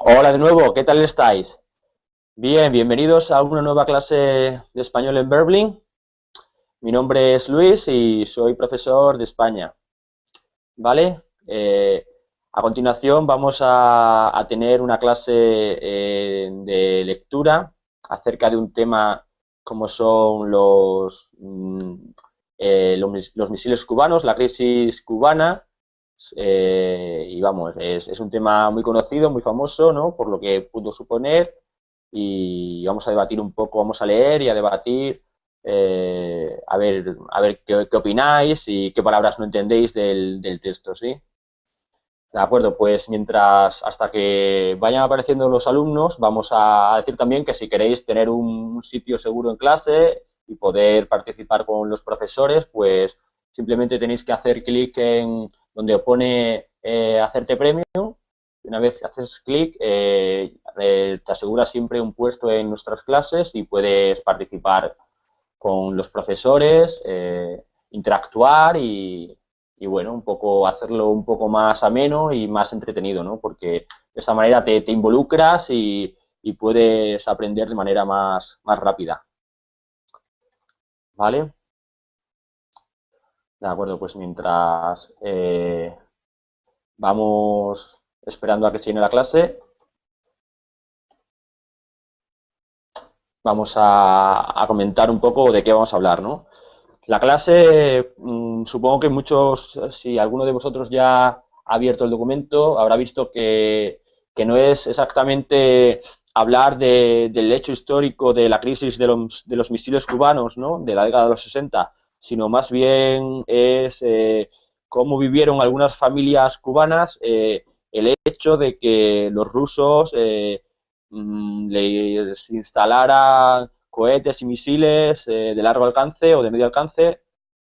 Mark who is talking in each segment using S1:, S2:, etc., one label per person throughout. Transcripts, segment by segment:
S1: Hola de nuevo, ¿qué tal estáis? Bien, bienvenidos a una nueva clase de español en Berlín. Mi nombre es Luis y soy profesor de España, ¿vale? A continuación vamos a tener una clase de lectura acerca de un tema como son los misiles cubanos, la crisis cubana. Y vamos, es un tema muy conocido, muy famoso, ¿no? Por lo que pudo suponer. Y vamos a debatir un poco, vamos a leer y a debatir, a ver qué opináis y qué palabras no entendéis del texto, ¿sí? De acuerdo, pues hasta que vayan apareciendo los alumnos, vamos a decir también que si queréis tener un sitio seguro en clase y poder participar con los profesores, pues simplemente tenéis que hacer clic en donde pone hacerte premio. Una vez haces clic, te asegura siempre un puesto en nuestras clases y puedes participar con los profesores, interactuar y bueno, un poco hacerlo un poco más ameno y más entretenido, ¿no? Porque de esa manera te involucras y puedes aprender de manera más rápida, ¿vale? De acuerdo, pues mientras vamos esperando a que se llene la clase, vamos a comentar un poco de qué vamos a hablar, ¿no? La clase, supongo que muchos, si alguno de vosotros ya ha abierto el documento, habrá visto que no es exactamente hablar del hecho histórico de la crisis de los misiles cubanos, ¿no? De la década de los 60, sino más bien es cómo vivieron algunas familias cubanas el hecho de que los rusos les instalaran cohetes y misiles de largo alcance o de medio alcance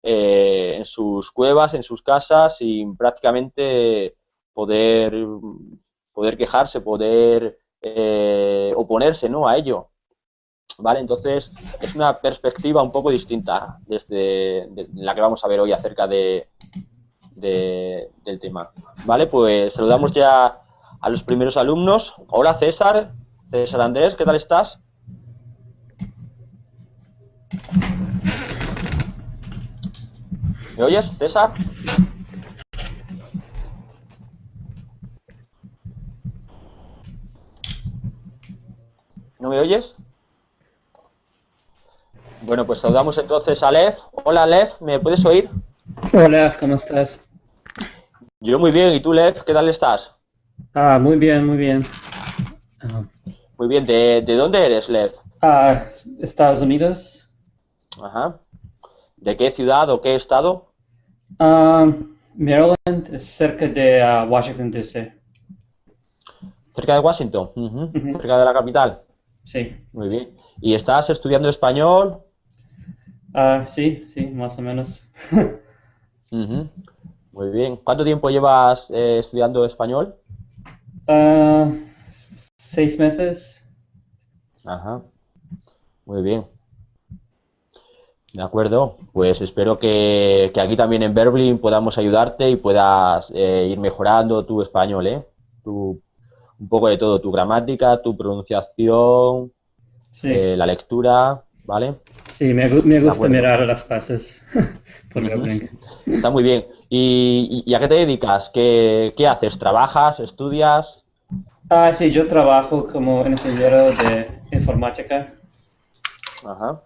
S1: en sus cuevas, en sus casas, sin prácticamente poder, poder quejarse, poder oponerse, ¿no?, a ello. ¿Vale? Entonces, es una perspectiva un poco distinta la que vamos a ver hoy acerca del tema. ¿Vale? Pues saludamos ya a los primeros alumnos. Hola César, César Andrés, ¿qué tal estás? ¿Me oyes, César? ¿No me oyes? Bueno, pues saludamos entonces a Lev. Hola Lev, ¿me puedes oír?
S2: Hola, ¿cómo estás?
S1: Yo muy bien, ¿y tú Lev? ¿Qué tal estás?
S2: Muy bien, muy bien. Ah,
S1: Muy bien, ¿de dónde eres Lev?
S2: ah, Estados Unidos.
S1: Ajá. ¿De qué ciudad o qué estado?
S2: Ah, Maryland es cerca de Washington, D.C.
S1: Cerca de Washington, ujú.
S2: Ujú.
S1: Cerca de la capital.
S2: Sí.
S1: Muy bien. ¿Y estás estudiando español?
S2: Sí, sí, más o menos.
S1: Ujú. Muy bien. ¿Cuánto tiempo llevas estudiando español?
S2: Ah, 6 meses.
S1: Ajá. Muy bien. De acuerdo. Pues espero que aquí también en Berlín podamos ayudarte y puedas ir mejorando tu español, ¿eh? Tu, un poco de todo, tu gramática, tu pronunciación,
S2: Sí,
S1: la lectura, ¿vale?
S2: sí, me
S1: De
S2: gusta
S1: acuerdo.
S2: mirar las clases por
S1: Ujú.
S2: Berlín.
S1: Está muy bien. ¿Y a qué te dedicas? ¿Qué haces? ¿Trabajas? ¿Estudias?
S2: Sí, yo trabajo como ingeniero de informática.
S1: Ajá,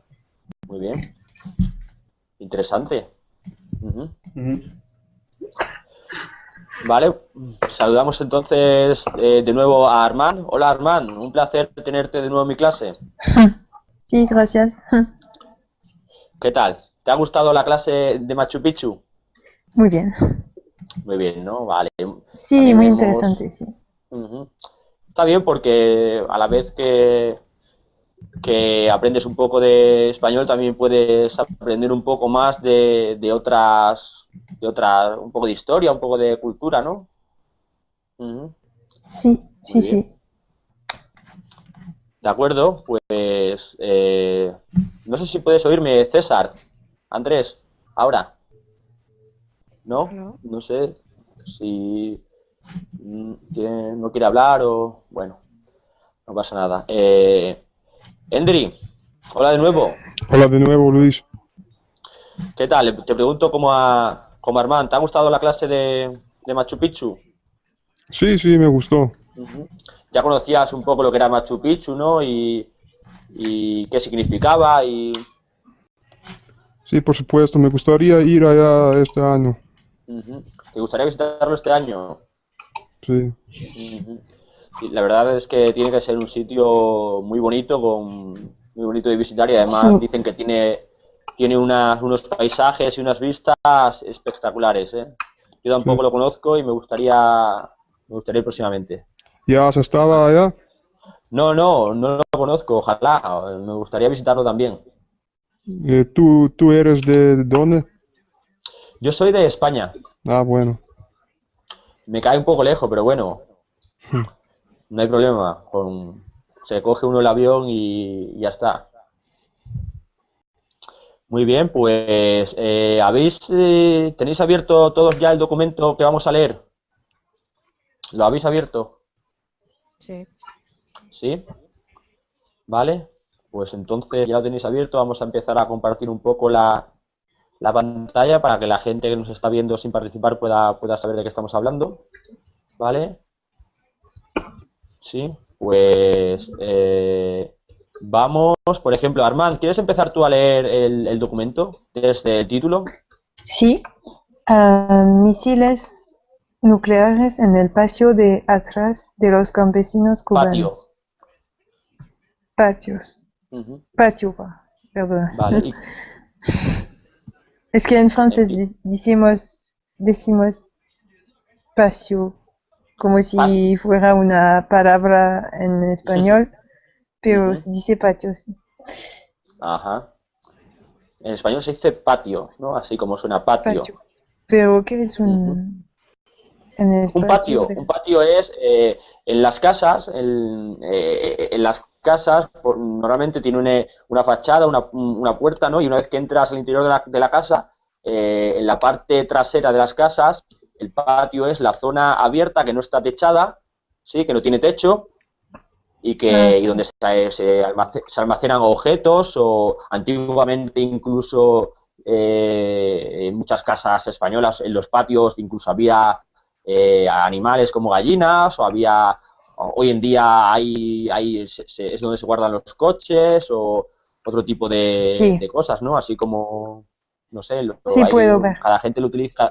S1: muy bien. Interesante. Ujú.
S2: Ujú.
S1: Vale, saludamos entonces de nuevo a Armand. Hola Armand, un placer tenerte de nuevo en mi clase.
S3: Sí, gracias.
S1: ¿Qué tal? ¿Te ha gustado la clase de Machu Picchu?
S3: Muy bien.
S1: Muy bien, ¿no? Vale.
S3: Sí,
S1: También
S3: muy
S1: hemos...
S3: interesante, sí.
S1: Ujú. Está bien porque a la vez que aprendes un poco de español, también puedes aprender un poco más un poco de historia, un poco de cultura, ¿no? Ujú.
S3: Sí,
S1: Muy
S3: sí,
S1: bien.
S3: sí.
S1: De acuerdo, pues no sé si puedes oírme, César, Andrés, ahora, ¿no?
S4: Hola.
S1: No sé si... ¿No quiere hablar o...? Bueno, no pasa nada. Endri, hola de nuevo.
S4: Hola de nuevo, Luis.
S1: ¿Qué tal? Te pregunto como a Armand, ¿te ha gustado la clase de Machu Picchu?
S4: Sí, sí, me gustó.
S1: Ujú. Ya conocías un poco lo que era Machu Picchu, ¿no? Y qué significaba y...
S4: Sí, por supuesto, me gustaría ir allá este año.
S1: Ujú. ¿Te gustaría visitarlo este año?
S4: Sí,
S1: Ujú. Sí, la verdad es que tiene que ser un sitio muy bonito, muy bonito de visitar y
S3: Sí,
S1: además dicen que tiene unos paisajes y unas vistas espectaculares, ¿eh? Yo
S4: sí.
S1: tampoco lo conozco y me gustaría ir próximamente.
S4: ¿Ya has estado
S1: Ah,
S4: allá?
S1: no lo conozco, ojalá, me gustaría visitarlo también.
S4: ¿Tú eres de dónde?
S1: Yo soy de España,
S4: Ah, bueno.
S1: me cae un poco lejos, pero bueno, no hay problema, se coge uno el avión y ya está. Muy bien, pues ¿tenéis abierto todos ya el documento que vamos a leer? ¿Lo habéis abierto?
S5: Sí.
S1: ¿Sí? ¿Vale? Pues entonces ya lo tenéis abierto, vamos a empezar a compartir un poco la pantalla para que la gente que nos está viendo sin participar pueda saber de qué estamos hablando. ¿Vale? Sí, pues vamos, por ejemplo, Armand, ¿quieres empezar tú a leer el documento desde el título?
S3: sí. Misiles nucleares en el patio de atrás de los campesinos
S1: Patio.
S3: cubanos. Patios.
S1: Ujú.
S3: Patio, perdón.
S1: Vale, y
S3: Es que en francés
S1: eh,
S3: decimos patio como
S1: pas-
S3: si fuera una palabra en español, pero
S1: Ujú.
S3: se dice patio, sí.
S1: Ajá. En español se dice patio, ¿no? Así como suena patio.
S3: Patio. Pero ¿qué es
S1: Ujú.
S3: en el patio de...
S1: Un patio es en las casas, en las casas normalmente tiene una fachada, una puerta, ¿no? Y una vez que entras al interior de la casa, en la parte trasera de las casas, el patio es la zona abierta que no está techada, sí, que no tiene techo
S3: Ah,
S1: y
S3: sí.
S1: donde se almacenan objetos o antiguamente incluso en muchas casas españolas en los patios incluso había animales como gallinas o había hoy en día es donde se guardan los coches o otro tipo
S3: Sí,
S1: de cosas, ¿no? Así como, no sé,
S3: sí puedo ver.
S1: cada gente lo utiliza,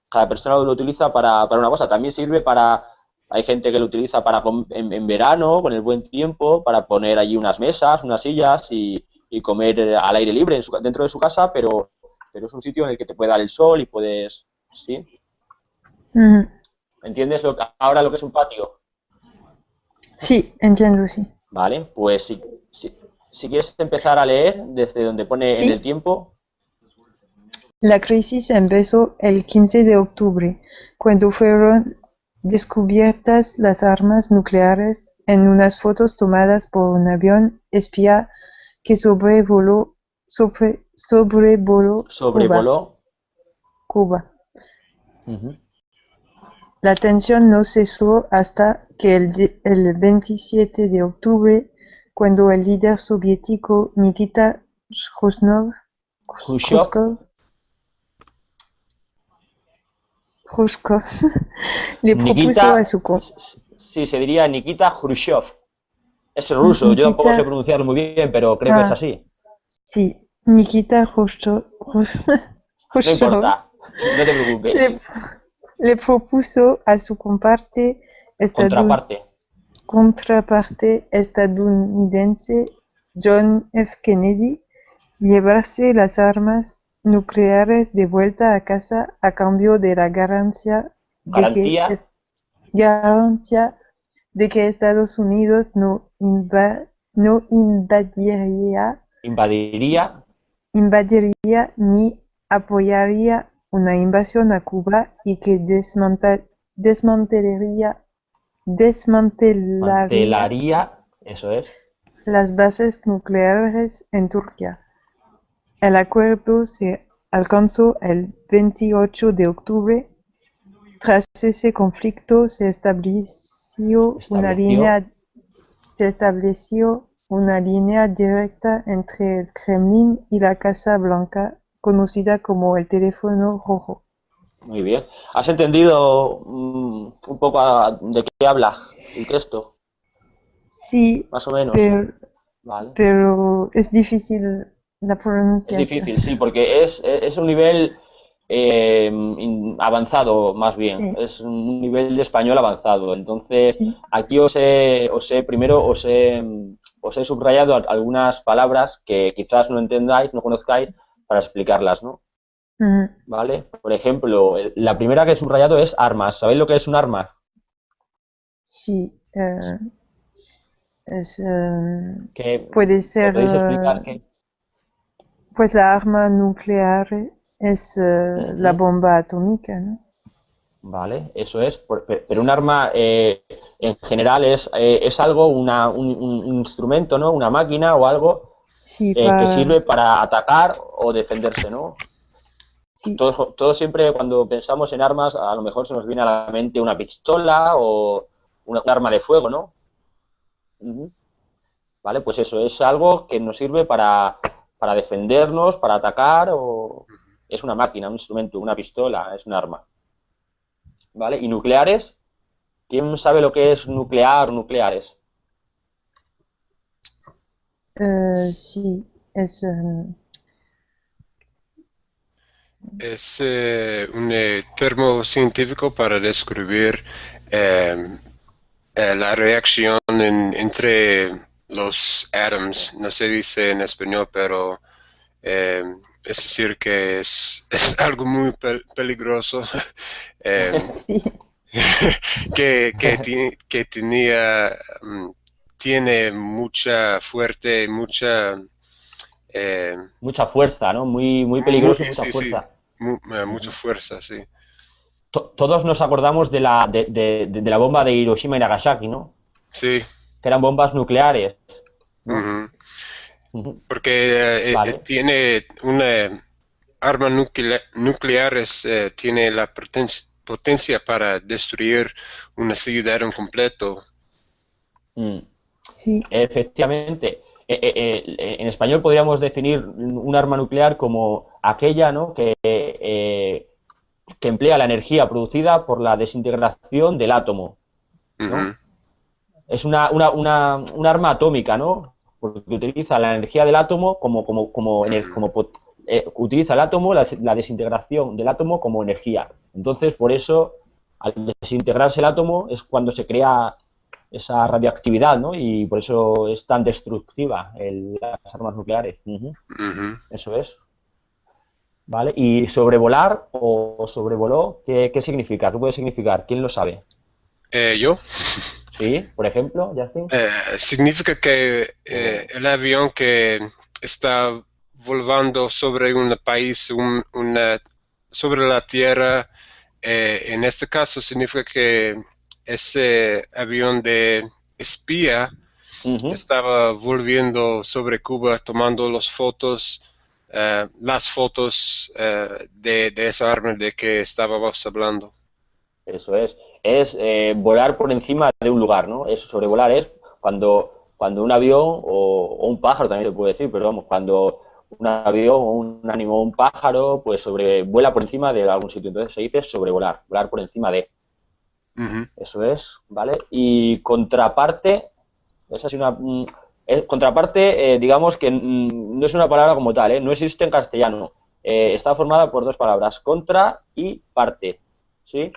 S1: cada persona lo utiliza para una cosa. También sirve para, hay gente que lo utiliza para en verano, con el buen tiempo, para poner allí unas mesas, unas sillas y comer al aire libre dentro de su casa, pero es un sitio en el que te puede dar el sol y puedes, ¿sí?
S3: Ujú.
S1: ¿Entiendes ahora lo que es un patio?
S3: Sí, entiendo, sí.
S1: Vale, pues si quieres empezar a leer desde donde pone en el
S3: Sí,
S1: tiempo,
S3: la crisis empezó el 15 de octubre, cuando fueron descubiertas las armas nucleares en unas fotos tomadas por un avión espía que sobrevoló Cuba.
S1: sobrevoló.
S3: Cuba.
S1: Ujú.
S3: La tensión no cesó hasta que el 27 de octubre, cuando el líder soviético Nikita Khrushchev,
S1: Khrushchev,
S3: Khrushchev, Khrushchev le propuso a
S1: Nikita,
S3: su
S1: sí, se diría Nikita Khrushchev. Es ruso, yo tampoco
S3: Nikita,
S1: sé pronunciarlo muy bien, pero creo que es
S3: ah,
S1: así.
S3: sí, Nikita Khrushchev,
S1: No
S3: Khrushchev
S1: importa, no te preocupes.
S3: le, le propuso a su
S1: Contraparte.
S3: contraparte estadounidense John F. Kennedy llevarse las armas nucleares de vuelta a casa a cambio de la
S1: Garantía,
S3: garantía de que Estados Unidos no
S1: invadiría,
S3: invadiría ni apoyaría una invasión a Cuba y que desmantelaría, desmantelaría
S1: mantelaría, eso es.
S3: las bases nucleares en Turquía. El acuerdo se alcanzó el 28 de octubre tras ese conflicto se estableció una línea directa entre el Kremlin y la Casa Blanca, conocida como el teléfono rojo.
S1: Muy bien. ¿Has entendido un poco de qué habla el texto?
S3: Sí,
S1: Más o menos. Vale.
S3: pero es difícil la
S1: Es
S3: pronunciación.
S1: difícil, sí, porque es un nivel avanzado, más bien.
S3: Sí.
S1: Es un nivel de español avanzado. Entonces,
S3: Sí.
S1: aquí primero os he subrayado algunas palabras que quizás no entendáis, no conozcáis, para explicarlas, ¿no?
S3: Ujú.
S1: ¿Vale? Por ejemplo, la primera que he subrayado es armas. ¿Sabéis lo que es un arma?
S3: Sí,
S1: ¿Qué,
S3: puede
S1: ¿Me
S3: ser,
S1: podéis explicar qué?
S3: pues la arma nuclear es la
S1: Ujú.
S3: bomba atómica, ¿no?
S1: Vale, eso es. Pero un arma en general es algo, un instrumento, ¿no? Una máquina o algo
S3: Sí,
S1: que sirve para atacar o defenderse, ¿no?
S3: sí,
S1: Todos siempre cuando pensamos en armas, a lo mejor se nos viene a la mente una pistola o un arma de fuego, ¿no? Ujú. Vale, pues eso es algo que nos sirve para defendernos, para atacar o es una máquina, un instrumento, una pistola, es un arma. ¿Vale? ¿Y nucleares? ¿Quién sabe lo que es nuclear o nucleares?
S3: sí, es,
S5: Es un termo científico para describir eh, la reacción entre los átomos. No se dice en español, pero eh, es decir que es algo muy peligroso eh,
S3: sí,
S5: que tiene mucha fuerte, eh,
S1: Mucha fuerza, ¿no? Muy peligroso y mucha
S5: sí, sí,
S1: fuerza.
S5: mucha fuerza, sí.
S1: Todos nos acordamos de la bomba de Hiroshima y Nagasaki, ¿no?
S5: Sí.
S1: Que eran bombas nucleares, ¿no?
S5: Ujú.
S1: Ujú.
S5: Porque
S1: Vale,
S5: tiene una arma nuclear, tiene la potencia para destruir una ciudad en completo.
S1: Mm.
S3: sí,
S1: Efectivamente. En español podríamos definir un arma nuclear como aquella, ¿no? Que emplea la energía producida por la desintegración del átomo,
S5: Ujú,
S1: ¿no? Es un arma atómica, ¿no? Porque utiliza la energía del átomo
S5: ujú,
S1: utiliza el átomo, la desintegración del átomo como energía. Entonces, por eso, al desintegrarse el átomo es cuando se crea esa radioactividad, ¿no? Y por eso es tan destructiva las armas nucleares. Ujú.
S5: ujú.
S1: Eso es. ¿Vale? Y sobrevolar o sobrevoló, ¿qué significa? ¿Qué puede significar? ¿Quién lo sabe?
S5: Yo.
S1: Sí, por ejemplo, Justin.
S5: Significa que
S1: O-
S5: el avión que está volando sobre un país, sobre la Tierra, en este caso significa que ese avión de espía
S1: Ujú.
S5: estaba volviendo sobre Cuba, tomando las fotos de esa arma de que estábamos hablando.
S1: Eso es. Es volar por encima de un lugar, ¿no? Es sobrevolar es cuando un avión o un pájaro también se puede decir, pero vamos, cuando un avión o un ánimo o un pájaro pues sobrevuela por encima de algún sitio. Entonces se dice sobrevolar, volar por encima de.
S5: Ujú.
S1: Eso es, ¿vale? Y contraparte, es así contraparte, digamos que no es una palabra como tal, ¿eh? No existe en castellano. Está formada por dos palabras, contra y parte, ¿sí?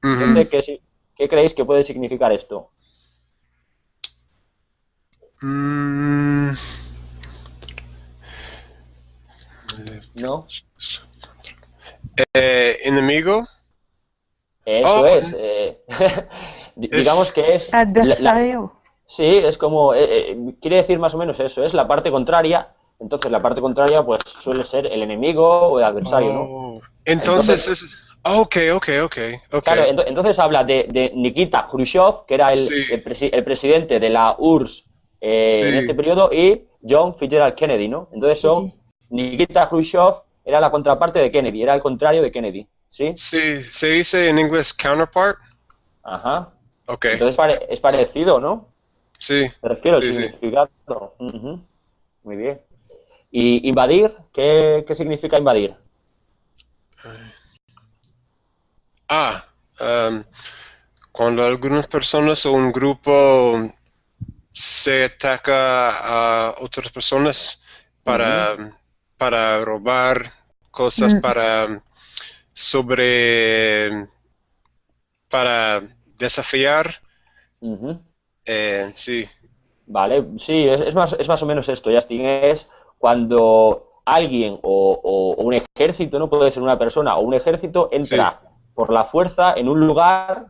S5: Ujú.
S1: Entonces, ¿qué creéis que puede significar esto?
S5: Mm,
S1: ¿No?
S5: enemigo.
S1: Eso
S5: Oh,
S1: es. Digamos
S5: es.
S1: que es.
S3: adversario.
S1: Sí, es como. Quiere decir más o menos eso, es la parte contraria. Entonces, la parte contraria, pues suele ser el enemigo o el adversario, ¿no?
S5: Oh,
S1: Entonces,
S5: entonces es. Ok, ok, ok, ok.
S1: claro, entonces habla de Nikita Khrushchev, que era
S5: Sí,
S1: el presidente de la URSS en este
S5: sí.
S1: periodo, y John Fitzgerald Kennedy, ¿no? Entonces son
S3: Sí,
S1: Nikita Khrushchev era la contraparte de Kennedy, era el contrario de Kennedy, ¿sí?
S5: Sí, se dice en inglés counterpart.
S1: Ajá.
S5: Ok,
S1: Entonces es parecido, ¿no?
S5: sí,
S1: Me refiero al
S5: sí, sí.
S1: significado. Ujú. Muy bien. ¿Y invadir? ¿Qué significa invadir?
S5: Ah, um, cuando algunas personas o un grupo se ataca a otras personas
S1: Ujú,
S5: para, para robar cosas,
S3: Mm,
S5: sobre, para desafiar,
S1: ujú.
S5: sí.
S1: Vale, sí, es más o menos esto, Justin, es cuando alguien o un ejército, no puede ser una persona o un ejército,
S5: Sí.
S1: entra por la fuerza en un lugar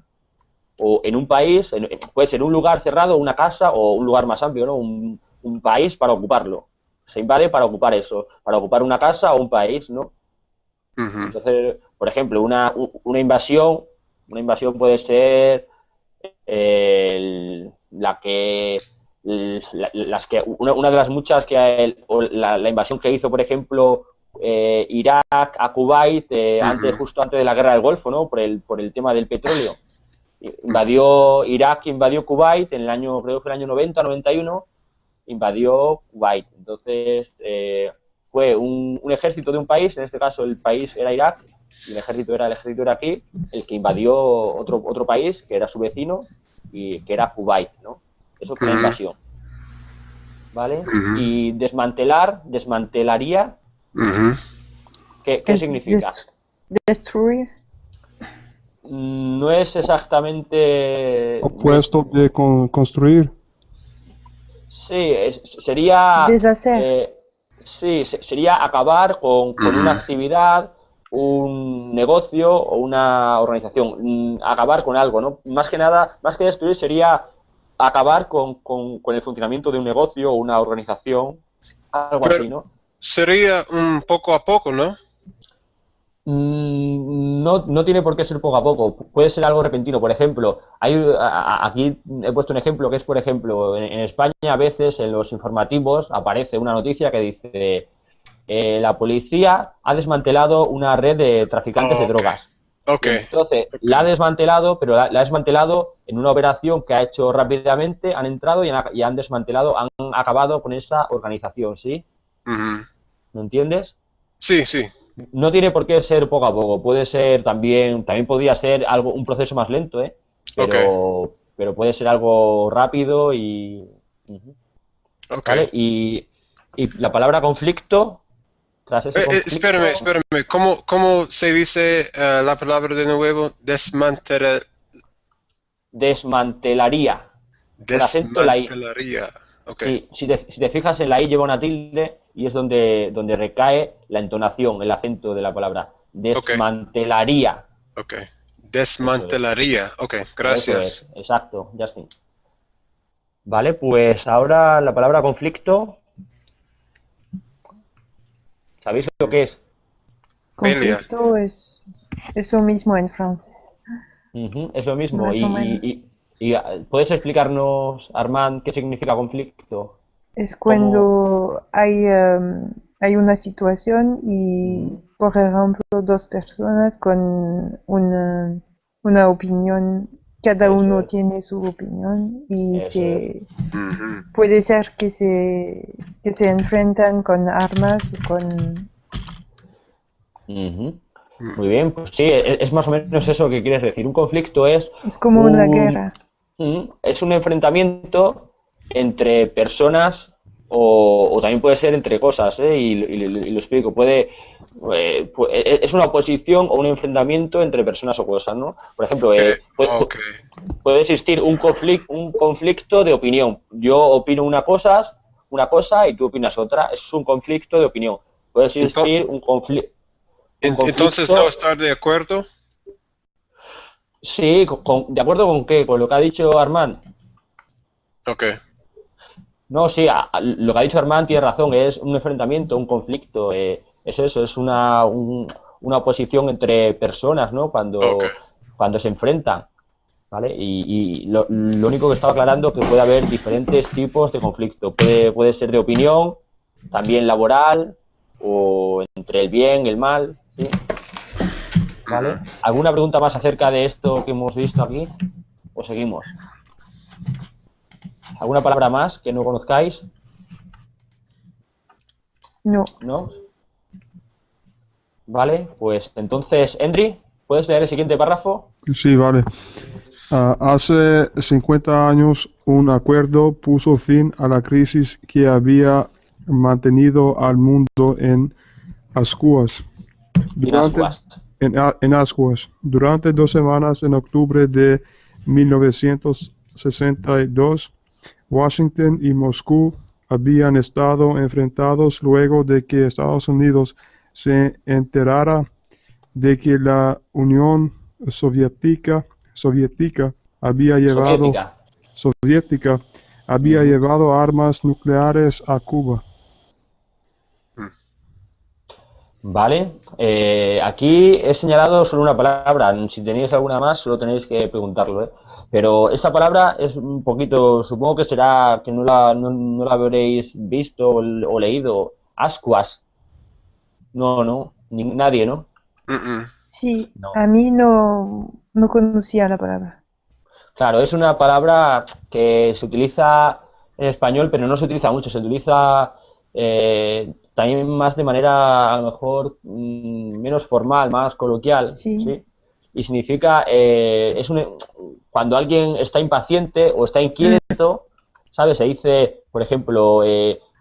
S1: o en un país, puede ser un lugar cerrado, una casa o un lugar más amplio, ¿no? Un país para ocuparlo. Se invade para ocupar eso, para ocupar una casa o un país, ¿no?
S5: Ujú,
S1: Entonces, por ejemplo, una invasión puede ser la que las que una de las muchas la invasión que hizo, por ejemplo, Irak a Kuwait
S5: ujú,
S1: justo antes de la guerra del Golfo, ¿no? Por el tema del petróleo. Irak invadió Kuwait en el año, creo que fue el año 90, 91, invadió Kuwait. Entonces, fue un ejército de un país, en este caso el país era Irak, y el ejército era el ejército iraquí, el que invadió otro país, que era su vecino, y que era Kuwait, ¿no? Eso fue una
S5: ujú,
S1: invasión, ¿vale?
S5: ujú,
S1: Y desmantelaría,
S5: ujú.
S1: ¿qué
S3: es
S1: significa?
S3: destruir.
S1: No es exactamente...
S4: Opuesto de construir.
S1: Sí, sería,
S3: Deshacer.
S1: sí, sería acabar con una
S5: Ujú.
S1: actividad, un negocio o una organización, acabar con algo, ¿no? Más que nada, más que destruir, sería acabar con el funcionamiento de un negocio o una organización, algo
S5: Pero
S1: así, ¿no?
S5: sería un poco a poco, ¿no?
S1: No, no tiene por qué ser poco a poco, puede ser algo repentino. Por ejemplo, aquí he puesto un ejemplo que es, por ejemplo, en España a veces en los informativos aparece una noticia que dice la policía ha desmantelado una red de traficantes de
S5: Oh, ok,
S1: drogas.
S5: ok,
S1: Y entonces
S5: ok.
S1: la ha desmantelado, pero la ha desmantelado en una operación que ha hecho rápidamente, han entrado y han desmantelado, han acabado con esa organización, ¿sí?
S5: Ujú.
S1: ¿No entiendes?
S5: Sí, sí,
S1: No tiene por qué ser poco a poco, puede ser también podría ser un proceso más lento, ¿eh?
S5: ok,
S1: Pero puede ser algo rápido y, ujú,
S5: ok.
S1: ¿vale? Y la palabra conflicto, tras ese
S5: Espérame,
S1: conflicto,
S5: espérame. ¿Cómo se dice la palabra de nuevo?
S1: desmantelaría, con acento en la I.
S5: Desmantelaría. Ok,
S1: Sí, si te fijas en la I lleva una tilde y es donde recae la entonación, el acento de la palabra.
S5: ok,
S1: Desmantelaría,
S5: ok.
S1: eso es.
S5: Desmantelaría. Ok,
S1: Eso es,
S5: gracias.
S1: exacto, Justin. Vale, pues ahora la palabra conflicto, ¿sabéis lo que es?
S5: Pelea.
S3: Conflicto es eso mismo en francés,
S1: Ujú, es lo mismo.
S3: más o menos.
S1: ¿Puedes explicarnos, Armand, qué significa conflicto?
S3: Es
S1: ¿Cómo?
S3: cuando hay una situación y,
S1: Ujú,
S3: por ejemplo, dos personas con una opinión, cada
S1: eso
S3: uno
S1: es,
S3: tiene su opinión y
S1: eso es.
S3: se puede ser que se enfrentan con armas o con...
S1: Ujú.
S5: Ujú.
S1: Muy bien, pues sí, es más o menos eso que quieres decir. Un conflicto
S3: Es como una
S1: un,
S3: guerra.
S1: es un enfrentamiento entre personas o también puede ser entre cosas, ¿eh? Y lo explico. Es una oposición o un enfrentamiento entre personas o cosas, ¿no? Por ejemplo,
S5: Ok, ok.
S1: puede existir un conflicto de opinión. Yo opino una cosa y tú opinas otra. Es un conflicto de opinión. Puede
S5: Ento-
S1: existir un
S5: entonces no
S1: conflicto,
S5: estar de acuerdo.
S1: sí, ¿de acuerdo con qué? Con lo que ha dicho Armand.
S5: Ok,
S1: No, sí, lo que ha dicho Armand tiene razón, es un enfrentamiento, un conflicto, es eso, es una oposición entre personas, ¿no?
S5: ok.
S1: Cuando se enfrentan, ¿vale? Y lo único que estaba aclarando es que puede haber diferentes tipos de conflicto, puede ser de opinión, también laboral, o entre el bien y el mal, ¿sí? ¿vale? ¿Alguna pregunta más acerca de esto que hemos visto aquí? ¿O seguimos? ¿Alguna palabra más que no conozcáis?
S3: No.
S1: ¿No? Vale, pues entonces, Endri, ¿puedes leer el siguiente párrafo?
S4: Sí, vale. Hace 50 años, un acuerdo puso fin a la crisis que había mantenido al mundo en ascuas. En ascuas. Durante 2 semanas, en octubre de 1962, Washington y Moscú habían estado enfrentados luego de que Estados Unidos se enterara de que la Unión Soviética había llevado armas nucleares a Cuba.
S1: Vale, aquí he señalado solo una palabra. Si tenéis alguna más, solo tenéis que preguntarlo, ¿eh? Pero esta palabra es un poquito, supongo que será que no la habréis visto o leído. Ascuas. No, nadie, ¿no?
S3: Sí,
S1: No.
S3: a mí no conocía la palabra.
S1: Claro, es una palabra que se utiliza en español, pero no se utiliza mucho. Se utiliza también más de manera, a lo mejor, menos formal, más coloquial,
S3: Sí.
S1: ¿sí? Y significa, cuando alguien está impaciente o está inquieto, ¿sabes? Se dice, por ejemplo,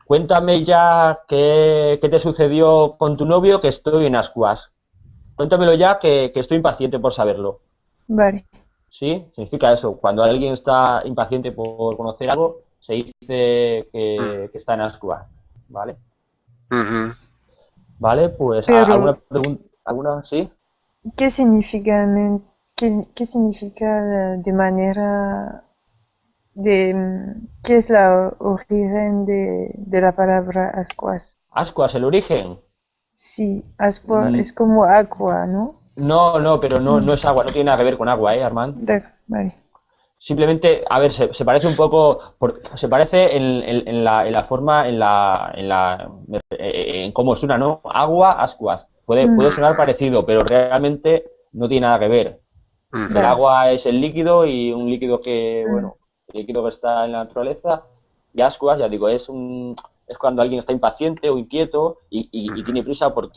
S1: cuéntame ya qué te sucedió con tu novio, que estoy en ascuas. Cuéntamelo ya, que estoy impaciente por saberlo.
S3: Vale.
S1: ¿Sí? Significa eso. Cuando alguien está impaciente por conocer algo, se dice que está en ascuas. ¿Vale? Vale, pues
S3: Pero,
S1: ¿alguna pregunta? ¿Alguna? ¿Sí?
S3: ¿qué significa, qué significa de manera qué es la origen de la palabra ascuas?
S1: Ascuas, el origen.
S3: Sí, ascua
S1: Mm,
S3: es como agua, ¿no?
S1: No, pero no es agua, no tiene nada que ver con agua, Armand.
S3: Vale.
S1: Simplemente, a ver, se parece un poco, se parece en la forma, en cómo suena, ¿no? Agua, ascuas. Puede sonar parecido, pero realmente no tiene nada que ver. El
S3: Vale.
S1: agua es el líquido y un líquido que, bueno, el líquido que está en la naturaleza. Y ascuas, ya digo, es cuando alguien está impaciente o inquieto y tiene prisa por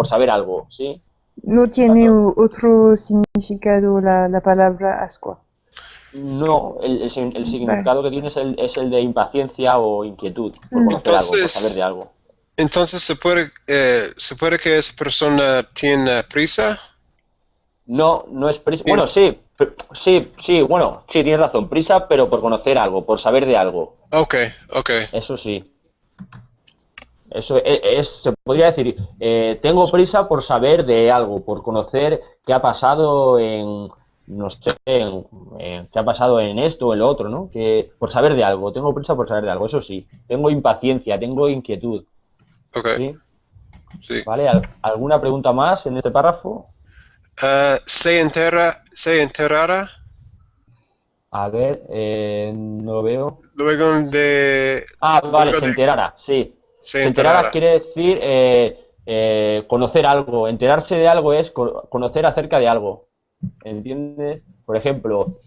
S1: saber algo, ¿sí?
S3: ¿No tiene otro significado la palabra ascua?
S1: No, el significado que tiene es el de impaciencia o inquietud por conocer algo, por saber de algo.
S5: Entonces se puede que esa persona tiene prisa.
S1: No es prisa. Bueno, sí, bueno, sí, tienes razón, prisa, pero por conocer algo, por saber de algo.
S5: Ok.
S1: Eso sí. Eso se podría decir, tengo prisa por saber de algo, por conocer qué ha pasado no sé, qué ha pasado en esto o en lo otro, ¿no? Que por saber de algo, tengo prisa por saber de algo, eso sí. Tengo impaciencia, tengo inquietud.
S5: Ok.
S1: ¿Sí?
S5: Sí.
S1: ¿Vale? ¿Alguna pregunta más en este párrafo?
S5: Se enterará.
S1: A ver, no lo veo.
S5: Luego de.
S1: Vale, se enterara, sí.
S5: Se
S1: Se enterara
S5: enterará.
S1: quiere decir conocer algo. Enterarse de algo es conocer acerca de algo. ¿Entiendes? Por ejemplo,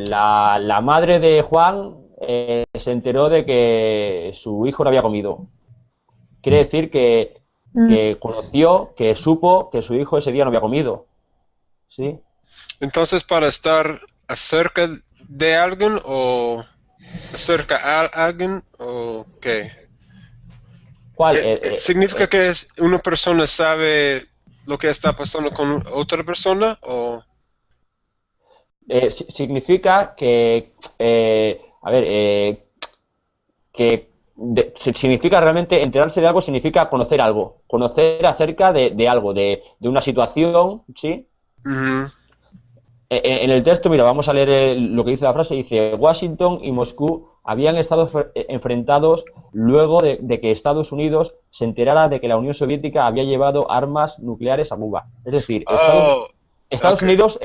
S1: la madre de Juan se enteró de que su hijo no había comido. Quiere decir que conoció, que supo que su hijo ese día no había comido. ¿Sí?
S5: Entonces, para estar acerca de alguien o acerca a alguien o qué.
S1: ¿Cuál?
S5: ¿Significa que una persona sabe lo que está pasando con otra persona o?
S1: Significa que, significa realmente enterarse de algo, significa conocer algo, conocer acerca de algo, de una situación, ¿sí? En el texto, mira, vamos a leer lo que dice la frase, dice, Washington y Moscú habían estado enfrentados luego de que Estados Unidos se enterara de que la Unión Soviética había llevado armas nucleares a Cuba. Es decir, Estados Unidos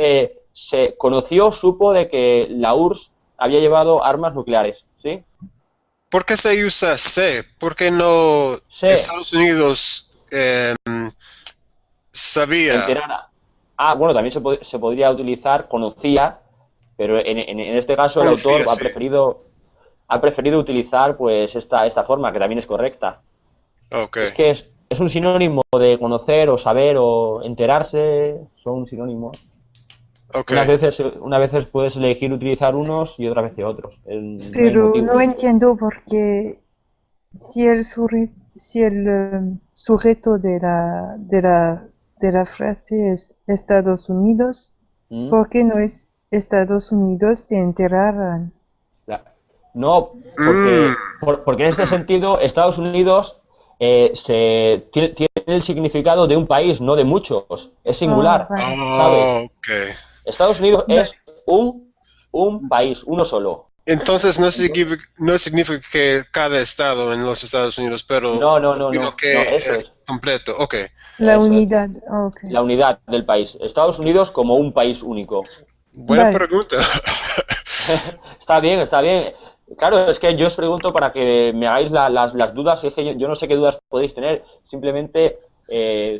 S1: se conoció, supo de que la URSS había llevado armas nucleares, ¿sí?
S5: ¿Por qué se usa C? ¿Por qué no
S1: C.
S5: Estados Unidos eh, sabía.
S1: Enterar. Ah, bueno, también se podría utilizar conocía, pero en este caso el autor
S5: Conocía, sí.
S1: ha preferido utilizar pues esta forma, que también es correcta.
S5: Ok,
S1: Es que es un sinónimo de conocer o saber o enterarse, son sinónimos.
S5: ok.
S1: Unas veces puedes elegir utilizar unos y otras veces otros. No hay
S3: Pero
S1: motivo.
S3: no entiendo por qué si el sujeto de la frase es Estados Unidos,
S1: ¿Mm?
S3: ¿por qué no es Estados Unidos se enteraran?
S1: La- No,
S5: Mm,
S1: porque en este sentido Estados Unidos tiene el significado de un país, no de muchos. Es
S3: Ah,
S1: singular,
S3: vale.
S1: ¿sabes?
S5: ok.
S1: Estados Unidos
S3: Va-
S1: es un país, uno solo.
S5: Entonces no significa que cada estado en los Estados Unidos, pero
S1: No, no, no,
S5: sino
S1: no, no,
S5: que
S1: eso es,
S5: completo. Ok.
S3: La
S1: eso es.
S3: unidad, ok.
S1: La unidad del país. Estados Unidos como un país único.
S5: Buena
S3: Vale.
S5: pregunta.
S1: Está bien, está bien. Claro, es que yo os pregunto para que me hagáis las dudas, y es que yo no sé qué dudas podéis tener. Simplemente,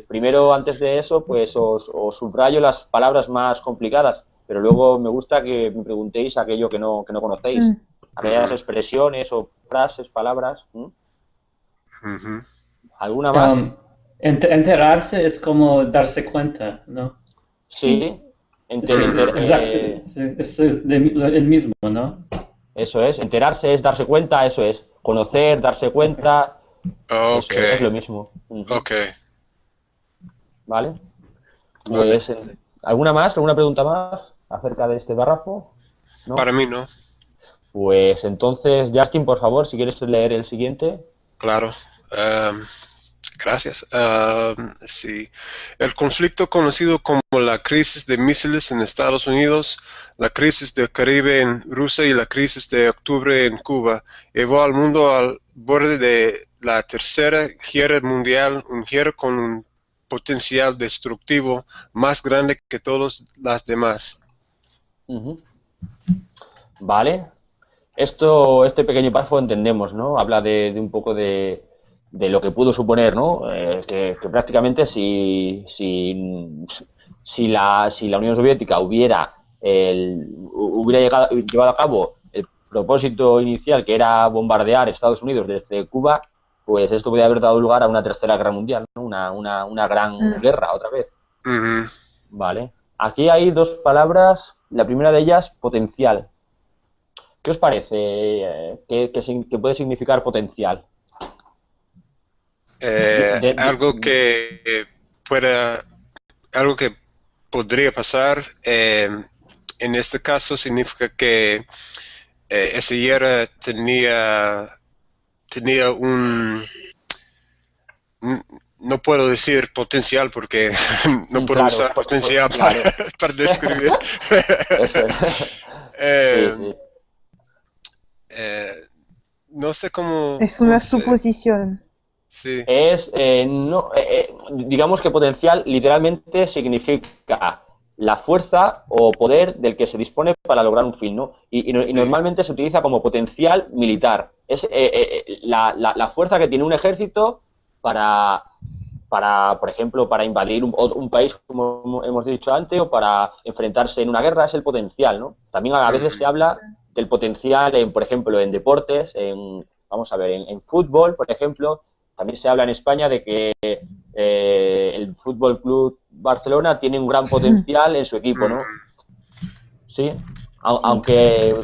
S1: primero, antes de eso, pues os subrayo las palabras más complicadas, pero luego me gusta que me preguntéis aquello que no conocéis.
S3: Mm.
S1: Aquellas
S5: Ujú,
S1: expresiones o frases, palabras. ¿Mm?
S5: ujú.
S1: ¿Alguna más?
S2: Enterarse es como darse cuenta, ¿no?
S3: Sí,
S1: Sí.
S2: Es, es exacto, el mismo, ¿no?
S1: Eso es. Enterarse es darse cuenta, eso es. Conocer, darse cuenta,
S5: Ok,
S1: eso es lo mismo. Ujú.
S5: ok.
S1: ¿Vale?
S5: Vale.
S1: Pues, ¿alguna más? ¿Alguna pregunta más acerca de este párrafo? ¿No?
S5: Para mí no.
S1: Pues entonces, Justin, por favor, si quieres leer el siguiente.
S5: Claro. Am, gracias. Sí. El conflicto conocido como la crisis de misiles en Estados Unidos, la crisis del Caribe en Rusia y la crisis de octubre en Cuba llevó al mundo al borde de la tercera guerra mundial, una guerra con un potencial destructivo más grande que todas las demás.
S1: Ujú. Vale. Este pequeño párrafo entendemos, ¿no? Habla de un poco de lo que pudo suponer, ¿no? Que prácticamente si la Unión Soviética hubiera llevado a cabo el propósito inicial, que era bombardear Estados Unidos desde Cuba, pues esto podría haber dado lugar a una tercera guerra mundial, ¿no? Una gran
S3: mm,
S1: guerra otra vez.
S5: Ujú.
S1: Vale. Aquí hay dos palabras. La primera de ellas, potencial. ¿Qué os parece? ¿Qué puede significar potencial? De- de-
S5: Algo
S1: de-
S5: que pueda, algo que podría pasar, en este caso significa que esa hierra tenía no puedo decir potencial porque no puedo
S1: claro,
S5: usar potencial para,
S1: claro.
S5: para describir.
S1: Eso es. Sí,
S5: Eh,
S1: sí.
S5: eh, no sé cómo,
S3: es
S5: cómo
S3: una
S5: se,
S3: suposición.
S5: sí,
S1: No, digamos que potencial literalmente significa la fuerza o poder del que se dispone para lograr un fin, ¿no? Y
S5: sí.
S1: normalmente se utiliza como potencial militar. Es la fuerza que tiene un ejército para, por ejemplo, para invadir un país, como hemos dicho antes, o para enfrentarse en una guerra, es el potencial, ¿no? También a veces se
S5: Ujú,
S1: habla del potencial, por ejemplo, en deportes, vamos a ver, en fútbol, por ejemplo, también se habla en España de que el Fútbol Club Barcelona tiene un gran potencial en su equipo, ¿no?
S5: ujú,
S1: Sí,
S3: Sí.
S1: aunque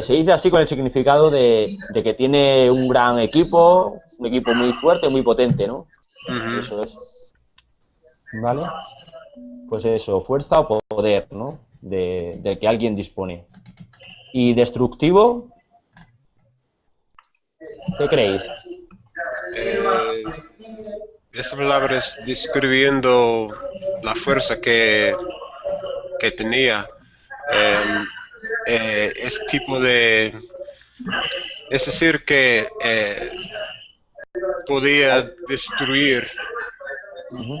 S1: se dice así con el significado de que tiene un equipo muy fuerte, muy potente, ¿no?
S5: ujú.
S1: Eso es. ¿Vale? Pues eso, fuerza o poder, ¿no? De que alguien dispone. ¿Y destructivo? ¿Qué creéis?
S5: Eh, Esa palabra es describiendo la fuerza que tenía. Eh, Ese tipo es decir, que podía destruir.
S1: Uh-huh.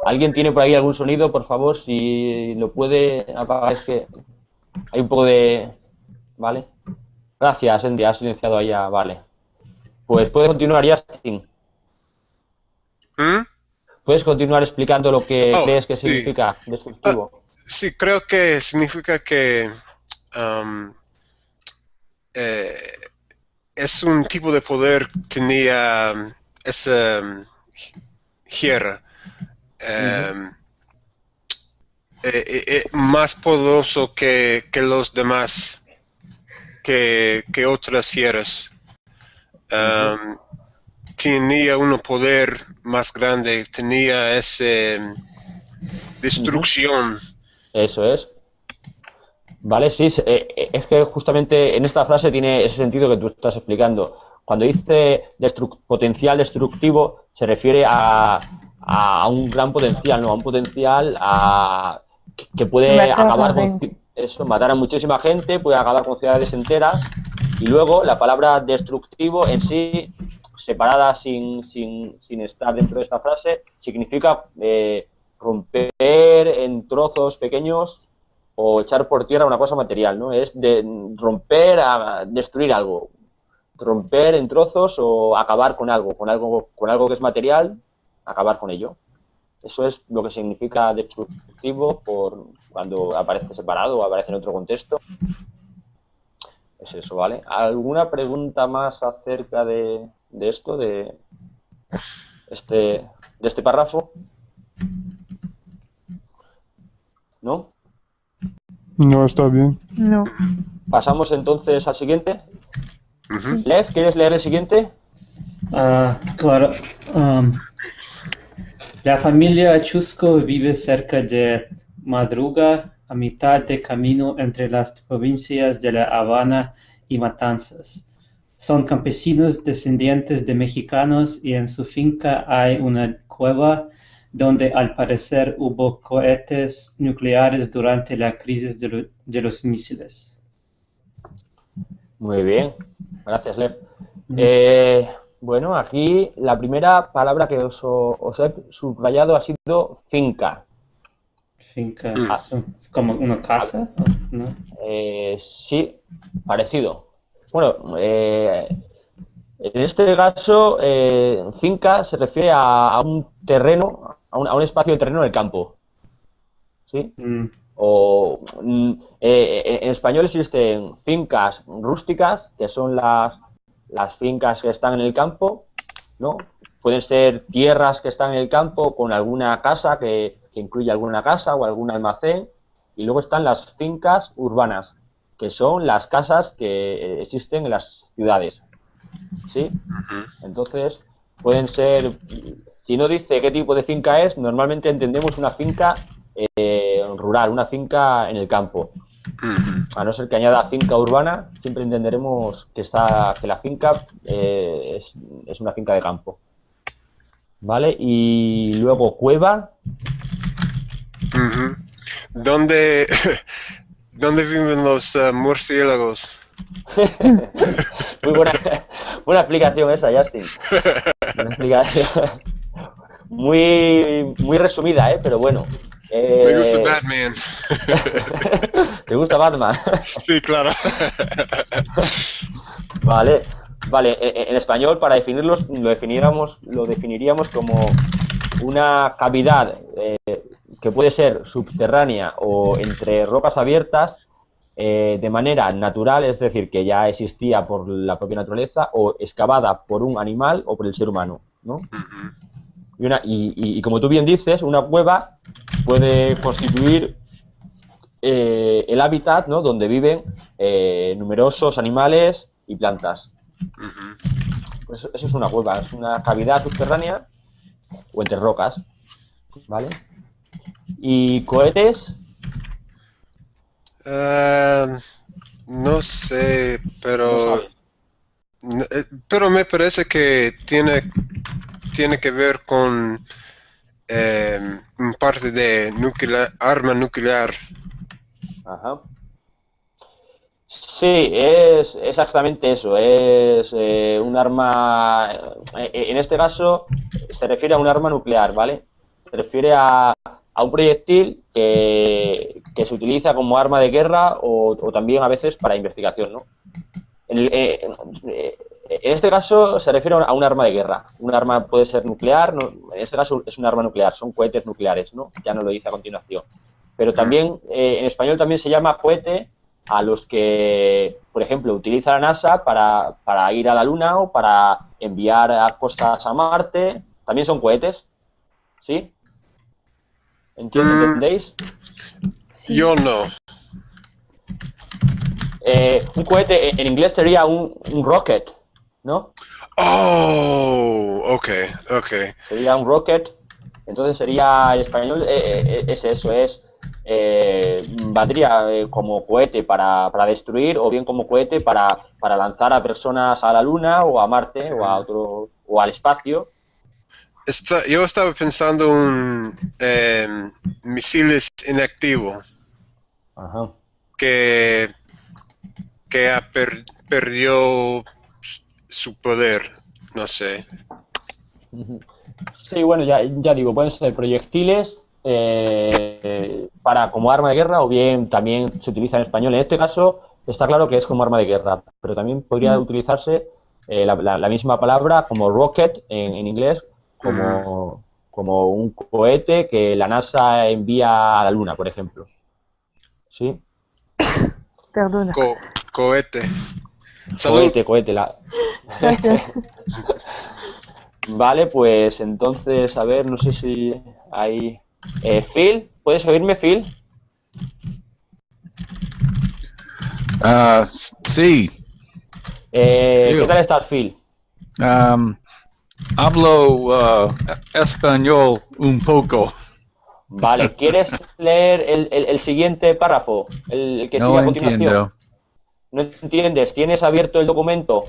S1: ¿Alguien tiene por ahí algún sonido? Por favor, si lo puede apagar, es que hay un poco de... ¿Vale? Gracias, Andy, has silenciado allá, vale. Pues puede continuar, Justin. ¿Puedes continuar explicando lo que
S5: Oh,
S1: crees que
S5: sí.
S1: significa destructivo?
S5: Sí, creo que significa que um, eh, es un tipo de poder que tenía esa guerra más poderoso que los demás, que otras guerras. Tenía un poder más grande, tenía esa destrucción.
S1: Eso es. Vale, sí, es que justamente en esta frase tiene ese sentido que tú estás explicando. Cuando dice potencial destructivo, se refiere a un gran potencial, ¿no? A un potencial que puede
S3: Matar
S1: acabar
S3: a
S1: con
S3: gente.
S1: eso, matar a muchísima gente, puede acabar con ciudades enteras. Y luego la palabra destructivo en sí, separada sin estar dentro de esta frase, significa romper en trozos pequeños o echar por tierra una cosa material, ¿no? Es de romper a destruir algo, romper en trozos o acabar con algo que es material, acabar con ello. Eso es lo que significa destructivo por cuando aparece separado o aparece en otro contexto. Es eso, ¿vale? ¿Alguna pregunta más acerca de esto, este, de este párrafo? ¿No?
S4: No está bien.
S3: No.
S1: Pasamos entonces al siguiente.
S5: Ujú.
S1: Lev, ¿quieres leer el siguiente?
S2: Claro. La familia Chusco vive cerca de Madruga, a mitad de camino entre las provincias de La Habana y Matanzas. Son campesinos descendientes de mexicanos y en su finca hay una cueva donde al parecer hubo cohetes nucleares durante la crisis de los misiles.
S1: Muy bien, gracias, Lev.
S2: Mm.
S1: Bueno, aquí la primera palabra que os he subrayado ha sido finca.
S2: Finca,
S1: Ah,
S2: ¿es como una casa? ¿No?
S1: Sí, parecido. Bueno, en este caso, finca se refiere a un terreno, a un espacio de terreno en el campo. ¿Sí?
S2: Mm.
S1: O en español existen fincas rústicas, que son las fincas que están en el campo, ¿no? Pueden ser tierras que están en el campo con alguna casa que incluye alguna casa o algún almacén. Y luego están las fincas urbanas, que son las casas que existen en las ciudades. ¿Sí? Entonces, pueden ser, si no dice qué tipo de finca es, normalmente entendemos una finca rural, una finca en el campo. A no ser que añada finca urbana, siempre entenderemos que la finca es una finca de campo. ¿Vale? Y luego cueva.
S5: Ujú. ¿Dónde, dónde viven los murciélagos?
S1: Muy buena explicación esa, Justin. Buena explicación. Muy resumida, pero bueno.
S5: Me gusta Batman.
S1: ¿Te gusta Batman?
S5: Sí, claro.
S1: Vale, vale. En español, para definirlos, lo definiríamos como una cavidad que puede ser subterránea o entre rocas abiertas de manera natural, es decir, que ya existía por la propia naturaleza, o excavada por un animal o por el ser humano, ¿no? Y como tú bien dices, una cueva puede constituir el hábitat, ¿no? Donde viven numerosos animales y plantas. Pues eso es una cueva, es una cavidad subterránea o entre rocas, ¿vale? ¿Y cohetes?
S5: No sé,
S1: No
S5: pero,
S1: sabes.
S5: pero me parece que tiene que ver con parte de arma nuclear.
S1: Ajá. Sí, es exactamente eso. Es un arma. En este caso, se refiere a un arma nuclear, ¿vale? Se refiere a un proyectil que se utiliza como arma de guerra o también a veces para investigación, ¿no? En este caso se refiere a un arma de guerra. Un arma puede ser nuclear, en este caso es un arma nuclear, son cohetes nucleares, ¿no? Ya no lo dice a continuación. Pero también, en español también se llama cohete a los que, por ejemplo, utiliza la NASA para ir a la Luna o para enviar cosas a Marte. También son cohetes, ¿sí? ¿Entendéis?
S5: Yo no.
S1: Un cohete en inglés sería un rocket, ¿no?
S5: Oh, ok.
S1: Sería un rocket. Entonces sería en español, es eso, valdría como cohete para destruir o bien como cohete para lanzar a personas a la Luna o a Marte o a otro o al espacio.
S5: Yo estaba pensando misiles inactivo
S1: Ajá.
S5: que perdió su poder, no sé.
S1: Sí, bueno, ya digo, pueden ser proyectiles para como arma de guerra o bien también se utiliza en español. En este caso está claro que es como arma de guerra, pero también podría utilizarse la misma palabra como rocket en inglés, como un cohete que la NASA envía a la Luna, por ejemplo. ¿Sí?
S3: Perdona.
S5: Cohete. Salud.
S1: Cohete.
S3: Gracias.
S1: Vale, pues entonces, a ver, no sé si hay... Phil, ¿puedes oírme, Phil?
S6: Sí.
S1: ¿Qué tal estás, Phil?
S6: Hablo español un poco.
S1: Vale, ¿quieres leer el siguiente párrafo? El que sigue
S6: No
S1: a continuación.
S6: entiendo.
S1: ¿No entiendes? ¿Tienes abierto el documento?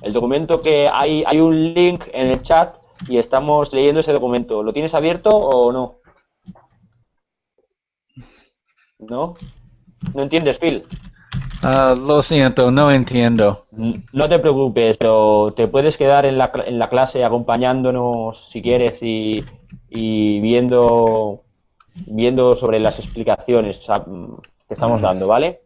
S1: El documento que hay un link en el chat y estamos leyendo ese documento. ¿Lo tienes abierto o no? ¿No? ¿No entiendes, Phil?
S6: Lo siento, no entiendo.
S1: No te preocupes, pero te puedes quedar en la clase acompañándonos si quieres y viendo sobre las explicaciones que estamos dando, ¿vale?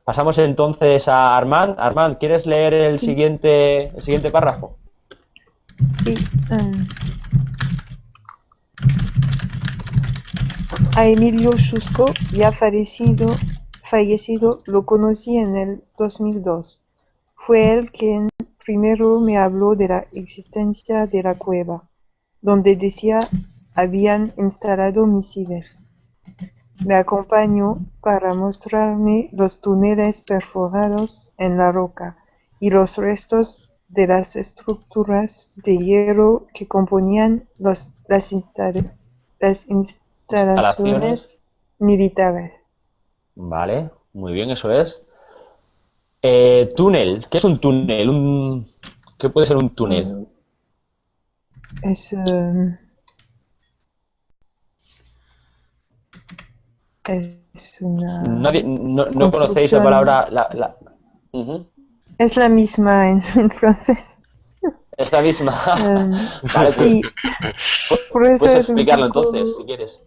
S1: Pasamos entonces a Armand. Armand, ¿quieres leer el siguiente párrafo?
S3: Sí. A Emilio Chusco, ya fallecido, lo conocí en el 2002. Fue él quien primero me habló de la existencia de la cueva, donde decía habían instalado misiles. Me acompañó para mostrarme los túneles perforados en la roca y los restos de las estructuras de hierro que componían las instalaciones militares.
S1: Vale, muy bien, eso es. Túnel, ¿qué es un túnel? ¿Qué puede ser un túnel?
S3: Es una...
S1: No conocéis la palabra...
S3: Es la misma en francés.
S1: Es la misma. Vale,
S3: sí.
S1: Puedes explicarlo entonces, si quieres.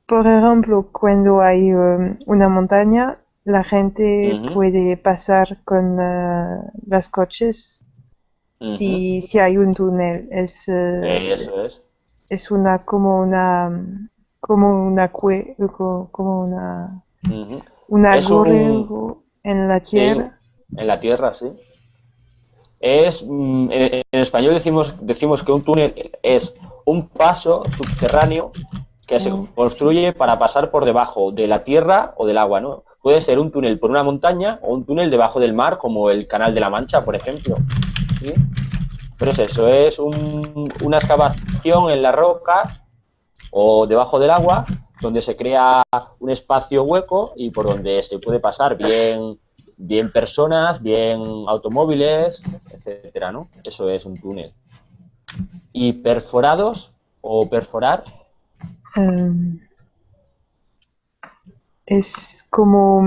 S3: Por ejemplo, cuando hay una montaña, la gente puede pasar con los coches si hay un túnel.
S1: Eso es.
S3: Es un agujero en la tierra.
S1: Sí, en la tierra, sí. En español decimos que un túnel es un paso subterráneo que se construye para pasar por debajo de la tierra o del agua, ¿no? Puede ser un túnel por una montaña o un túnel debajo del mar, como el Canal de la Mancha, por ejemplo. ¿Sí? Pero es eso, es una excavación en la roca o debajo del agua, donde se crea un espacio hueco y por donde se puede pasar bien personas, bien automóviles, etcétera, ¿no? Eso es un túnel. ¿Y perforados o perforar?
S3: Es como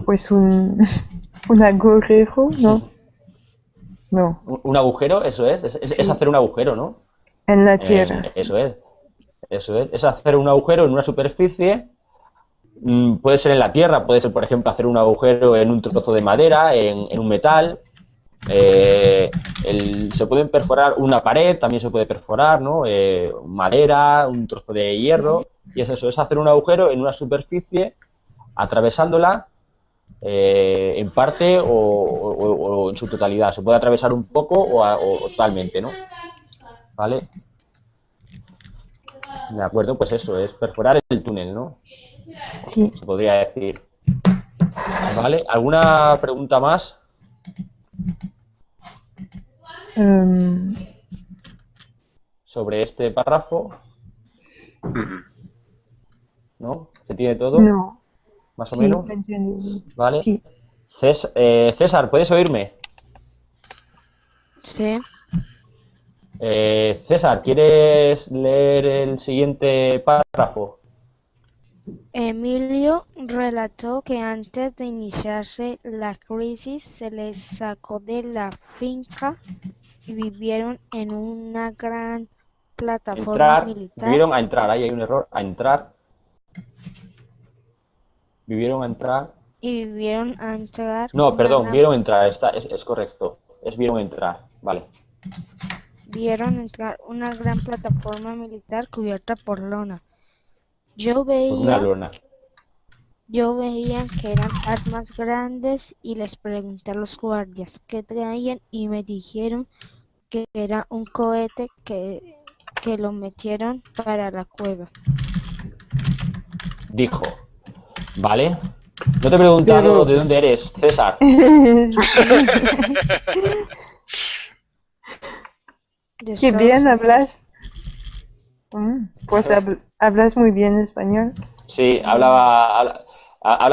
S3: pues un agujero, ¿no? No.
S1: ¿Un agujero? Eso es
S3: Sí.
S1: hacer un agujero, ¿no?
S3: En la tierra.
S1: Eso es. Eso es hacer un agujero en una superficie. Puede ser en la tierra, puede ser, por ejemplo, hacer un agujero en un trozo de madera, en un metal. Se pueden perforar una pared, también se puede perforar, ¿no? Madera, un trozo de hierro. Y es eso, es hacer un agujero en una superficie, atravesándola en parte o en su totalidad. Se puede atravesar un poco o totalmente, ¿no? ¿Vale? De acuerdo, pues eso, es perforar el túnel, ¿no?
S3: Sí.
S1: Se podría decir. ¿Vale? ¿Alguna pregunta más? Sobre este párrafo. ¿No? ¿Se tiene todo?
S3: No.
S1: ¿Más o
S3: Sí,
S1: menos?
S3: entiendo.
S1: ¿Vale?
S3: Sí.
S1: César, ¿puedes oírme?
S7: Sí.
S1: César, ¿quieres leer el siguiente párrafo?
S7: Emilio relató que antes de iniciarse la crisis se les sacó de la finca y vivieron en una gran plataforma militar.
S1: Vivieron a entrar, ahí hay un error, a entrar. Vivieron a entrar.
S7: Y vivieron a entrar.
S1: No, perdón, vieron entrar, es correcto. Es vieron entrar, vale.
S7: Vieron entrar una gran plataforma militar cubierta por lona. Yo
S1: Por una
S7: veía
S1: lona.
S7: que eran armas grandes y les pregunté a los guardias qué traían y me dijeron que era un cohete que lo metieron para la cueva.
S1: Dijo, ¿vale? No te he preguntado
S3: Pero-
S1: de dónde eres, César.
S7: De
S3: Qué
S7: Estados
S3: bien
S7: Unidos.
S3: hablas. Pues hablas muy bien español.
S1: Sí, habla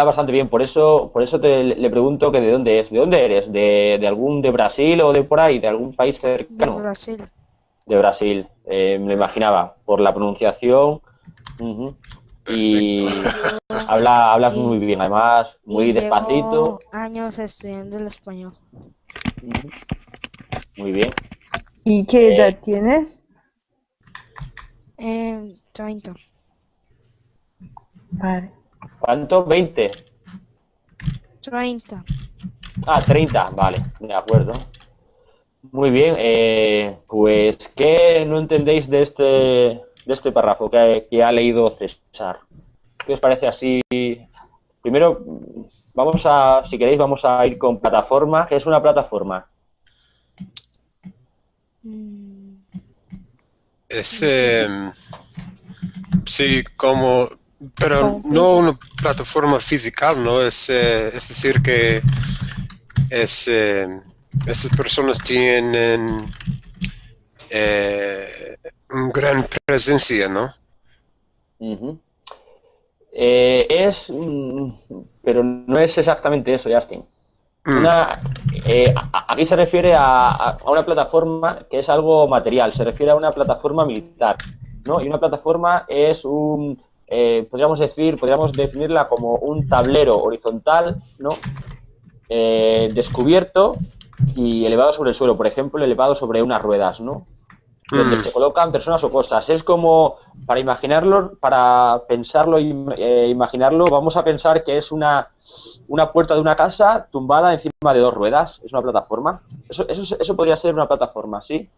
S1: bastante bien, por eso le pregunto que de dónde es. ¿De dónde eres? ¿De Brasil o de por ahí? ¿De algún país
S7: De
S1: cercano?
S7: Brasil.
S1: De Brasil, me lo imaginaba, por la pronunciación. Ujú. Y hablas muy bien, además, muy
S7: Y
S1: despacito.
S7: llevo años estudiando el español.
S1: Muy bien.
S3: ¿Y qué edad tienes?
S7: 30.
S3: Vale.
S1: ¿Cuánto? ¿20?
S7: 30.
S1: Ah, 30, vale, de acuerdo. Muy bien, pues, ¿qué no entendéis de este párrafo que ha leído César? ¿Qué os parece así? Primero, si queréis, vamos a ir con plataforma. ¿Qué es una plataforma?
S5: Sí, como, pero no una plataforma física, ¿no? Es decir que estas personas tienen una gran presencia, ¿no?
S1: Ujú. Pero no es exactamente eso, Justin. Aquí se refiere a una plataforma que es algo material, se refiere a una plataforma militar, ¿no? Y una plataforma es podríamos definirla como un tablero horizontal, ¿no? Descubierto y elevado sobre el suelo, por ejemplo, elevado sobre unas ruedas, ¿no? Donde se colocan personas o cosas. Es como, para imaginarlo, para pensarlo e imaginarlo, vamos a pensar que es una puerta de una casa tumbada encima de dos ruedas. Es una plataforma. Eso podría ser una plataforma, ¿sí?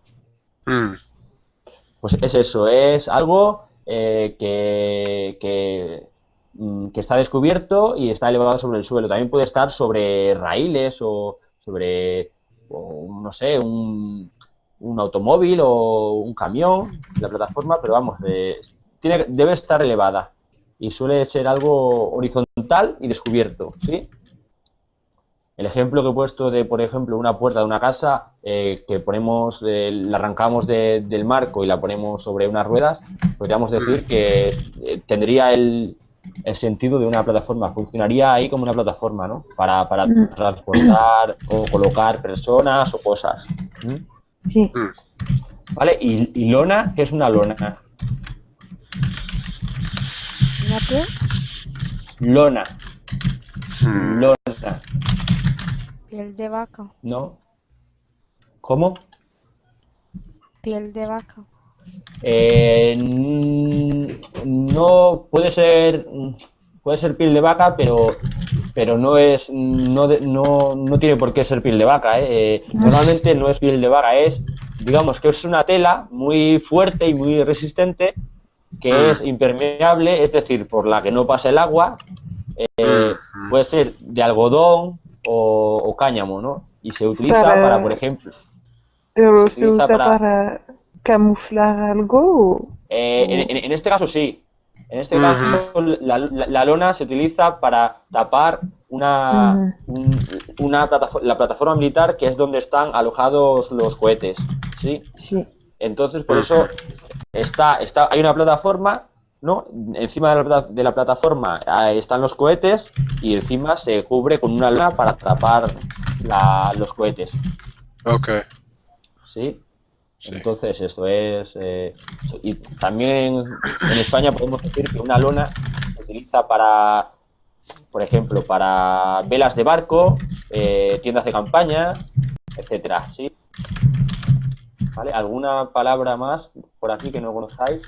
S1: Pues es eso, es algo que está descubierto y está elevado sobre el suelo. También puede estar sobre raíles o sobre, no sé, un automóvil o un camión, la plataforma, pero vamos, debe estar elevada y suele ser algo horizontal y descubierto, ¿sí? El ejemplo que he puesto de, por ejemplo, una puerta de una casa que ponemos, la arrancamos del marco y la ponemos sobre unas ruedas, podríamos decir que tendría el sentido de una plataforma, funcionaría ahí como una plataforma, ¿no? Para transportar o colocar personas o cosas.
S3: Sí.
S1: ¿Vale? ¿Y lona? ¿Qué es una lona?
S7: ¿Una qué?
S1: Lona. Lona.
S7: Piel de vaca.
S1: ¿No? ¿Cómo?
S7: Piel de vaca.
S1: No puede ser piel de vaca, pero no es, no tiene por qué ser piel de vaca, ¿eh? Normalmente no es piel de vaca, digamos que es una tela muy fuerte y muy resistente, que es impermeable, es decir, por la que no pasa el agua, puede ser de algodón o cáñamo, ¿no? Y se utiliza para, por ejemplo,
S3: ¿Pero
S1: se
S3: se
S1: utiliza
S3: usa para camuflar algo
S1: en este caso sí. En este caso la lona se utiliza para tapar la plataforma militar, que es donde están alojados los cohetes, ¿sí?
S3: Sí.
S1: Entonces por eso hay una plataforma, ¿no? Encima de la plataforma están los cohetes y encima se cubre con una lona para tapar los cohetes.
S5: Ok.
S1: ¿Sí?
S5: Sí.
S1: Entonces esto es... y también en España podemos decir que una lona se utiliza para, por ejemplo, para velas de barco, tiendas de campaña, etcétera, ¿sí? ¿Vale? ¿Alguna palabra más por aquí que no conozcáis?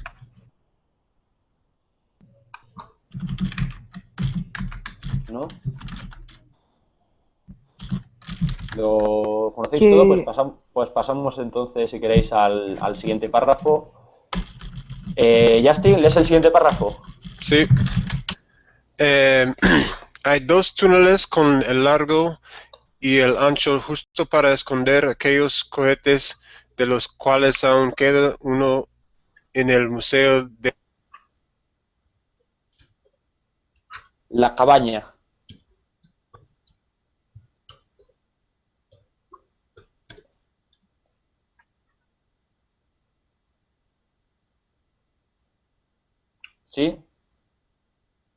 S1: ¿No? ¿Lo conocéis todo? Pues pasamos entonces, si queréis, al siguiente párrafo. Justin, ¿lees el siguiente párrafo?
S5: Sí. Hay dos túneles con el largo y el ancho justo para esconder aquellos cohetes, de los cuales aún queda uno en el museo de...
S1: La cabaña. ¿Sí?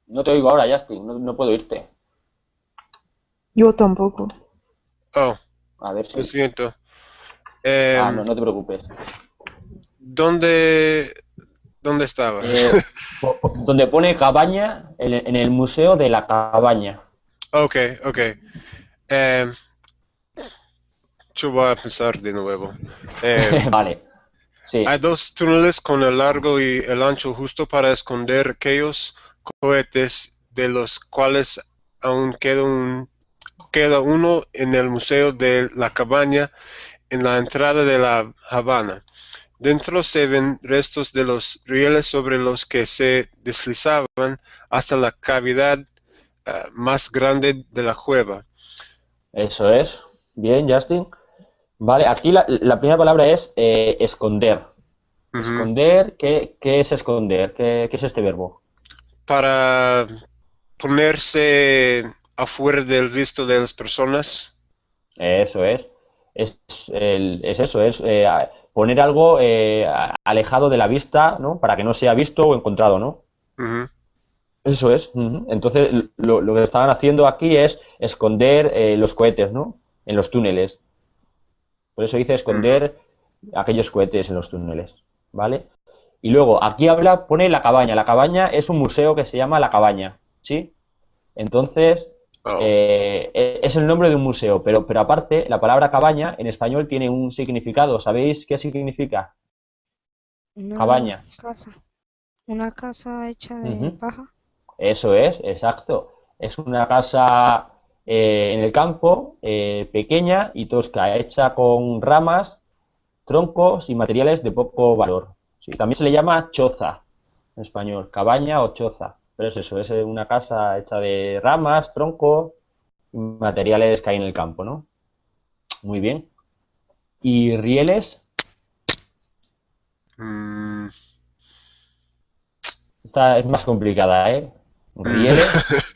S1: No te oigo ahora, Justin, no puedo irte.
S3: Yo tampoco.
S5: Oh,
S1: A ver
S5: lo
S1: si...
S5: siento.
S1: no te preocupes.
S5: ¿Dónde estaba?
S1: Donde pone cabaña, en el Museo de la Cabaña.
S5: Ok. Yo voy a empezar de nuevo.
S1: Vale, sí.
S5: Hay dos túneles con el largo y el ancho justo para esconder aquellos cohetes, de los cuales aún queda uno en el Museo de la Cabaña, en la entrada de La Habana. Dentro se ven restos de los rieles sobre los que se deslizaban hasta la cavidad más grande de la cueva.
S1: Eso es. Bien, Justin. Vale, aquí la primera palabra es esconder. Esconder, ¿qué es esconder? ¿Qué es este verbo?
S5: Para ponerse afuera del visto de las personas.
S1: Eso es. Es eso, es poner algo alejado de la vista, ¿no? Para que no sea visto o encontrado, ¿no? Eso es. Entonces, lo que estaban haciendo aquí es esconder los cohetes, ¿no? En los túneles. Por eso dice esconder aquellos cohetes en los túneles, ¿vale? Y luego, aquí pone la cabaña. La cabaña es un museo que se llama La Cabaña, ¿sí? Entonces, es el nombre de un museo, pero aparte, la palabra cabaña en español tiene un significado. ¿Sabéis qué significa? Cabaña.
S7: Una casa hecha de paja.
S1: Eso es, exacto. Es una casa en el campo, pequeña y tosca, hecha con ramas, troncos y materiales de poco valor. Sí, también se le llama choza en español, cabaña o choza. Pero es eso, es una casa hecha de ramas, troncos y materiales que hay en el campo, ¿no? Muy bien. ¿Y rieles? Esta es más complicada, ¿eh? Rieles.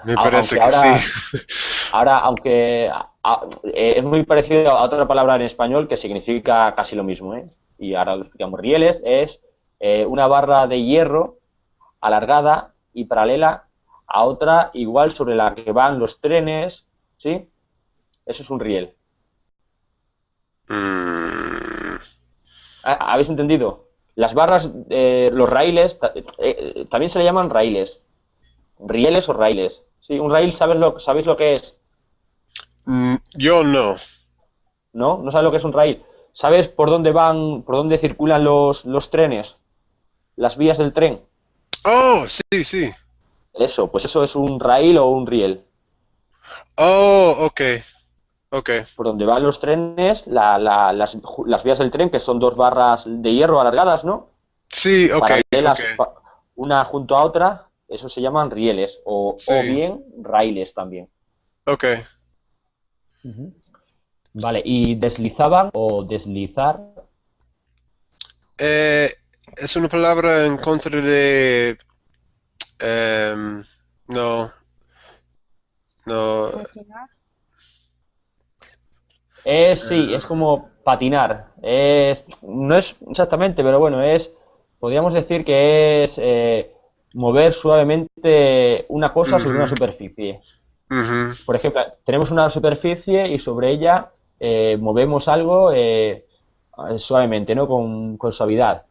S5: Me parece
S1: aunque
S5: que
S1: ahora,
S5: sí.
S1: aunque es muy parecido a otra palabra en español que significa casi lo mismo, ¿eh? Y ahora lo explicamos. Rieles es una barra de hierro alargada y paralela a otra igual sobre la que van los trenes, ¿sí? Eso es un riel. ¿Habéis entendido? Las barras, los raíles, también se le llaman raíles. Rieles o raíles. Sí, un raíl, ¿sabéis lo que es?
S5: Yo no.
S1: ¿No? ¿No sabes lo que es un raíl? ¿Sabes por dónde circulan los trenes? Las vías del tren.
S5: Oh, sí, sí.
S1: Eso, pues eso es un rail o un riel.
S5: Oh, ok, ok.
S1: Por donde van los trenes, las vías del tren, que son dos barras de hierro alargadas, ¿no?
S5: Sí, ok,
S1: Paralelas,
S5: ok.
S1: una junto a otra, eso se llaman rieles, o
S5: Sí,
S1: bien raíles también.
S5: ok.
S1: Ujú. Vale, y deslizaban o deslizar.
S5: Eh, es una palabra en contra de... em, no, no.
S7: Patinar.
S1: Sí, es como patinar. No es exactamente, pero bueno, podríamos decir que es mover suavemente una cosa sobre una
S5: Ujú,
S1: superficie.
S5: ujú,
S1: Por ejemplo, tenemos una superficie y sobre ella movemos algo suavemente, ¿no? Con suavidad.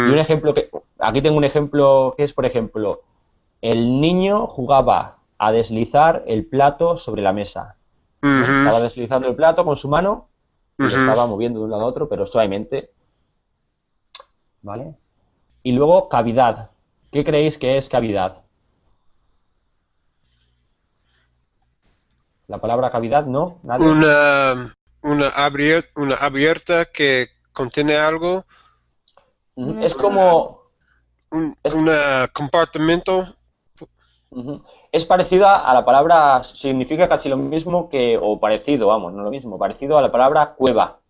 S1: Y
S5: ujú,
S1: un ejemplo aquí tengo un ejemplo que es, por ejemplo, el niño jugaba a deslizar el plato sobre la mesa, ¿no?
S5: ujú,
S1: Estaba deslizando el plato con su mano y lo
S5: ujú.
S1: estaba moviendo de un lado a otro, pero suavemente, ¿vale? Y luego cavidad. ¿Qué creéis que es cavidad? La palabra cavidad, ¿no? ¿Nadie?
S5: Una abierta que contiene algo,
S1: Ujú.
S7: Un
S1: Es
S7: espacio.
S1: como, es,
S5: un compartimento.
S1: ujú. Es parecida a la palabra, significa casi lo mismo que, o parecido, vamos, no lo mismo, parecido a la palabra cueva,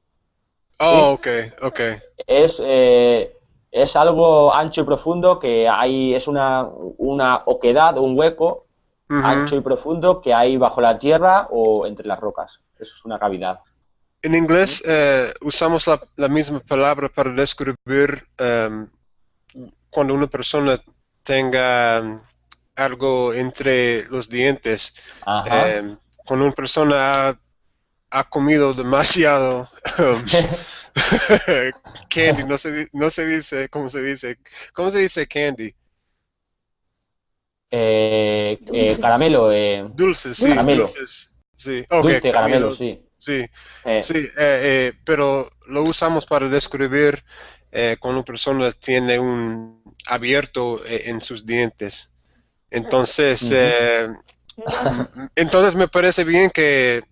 S5: Oh,
S1: ¿sí?
S5: ok, ok.
S1: Es, eh, es algo ancho y profundo que es una oquedad, un hueco
S5: Ujú.
S1: ancho y profundo que hay bajo la tierra o entre las rocas. Eso es una cavidad.
S5: En
S1: ¿Mm?
S5: inglés usamos la misma palabra para describir cuando una persona tenga algo entre los dientes.
S1: Ajá.
S5: Em, Cuando una persona ha comido demasiado candy, no se dice, ¿cómo se dice? ¿Cómo se dice candy?
S7: Dulces.
S1: Caramelo,
S5: Dulces, sí,
S1: caramelo,
S7: Dulces.
S5: dulces, sí. Ok,
S1: dulce caramelo,
S5: comido,
S1: sí.
S5: sí,
S1: Eh,
S5: sí, pero lo usamos para describir cuando una persona tiene un abierto en sus dientes. Entonces,
S1: ujú,
S5: entonces me parece bien que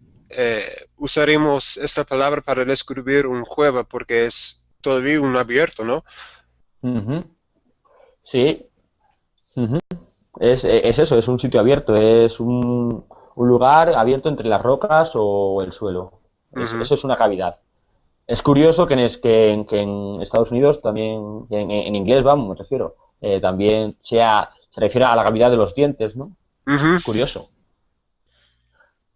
S5: usaremos esta palabra para describir un cueva porque es todavía un abierto, ¿no?
S1: ujú, sí. Ujú. Es eso, es un sitio abierto, es un lugar abierto entre las rocas o el suelo.
S5: Ujú,
S1: Eso es una cavidad. Es curioso que en Estados Unidos también, en inglés, vamos, me refiero, también se refiere a la cavidad de los dientes, ¿no?
S5: ujú.
S1: Es curioso.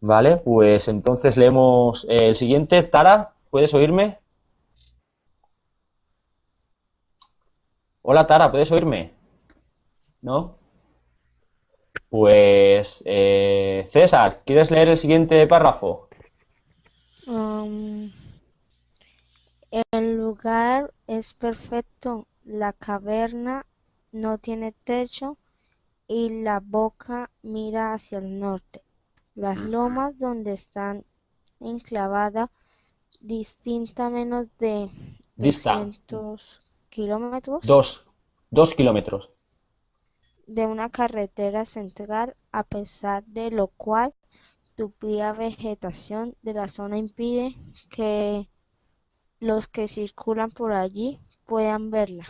S1: Vale, pues entonces leemos el siguiente. Tara, ¿puedes oírme? Hola Tara, ¿puedes oírme? ¿No? Pues César, ¿quieres leer el siguiente párrafo?
S7: Um, el lugar es perfecto. La caverna no tiene techo y la boca mira hacia el norte. Las lomas donde están enclavadas distinta menos de
S1: Dista
S7: 200 kilómetros
S1: dos, 2 kilómetros.
S7: de una carretera central, a pesar de lo cual tupida vegetación de la zona impide que los que circulan por allí puedan verla.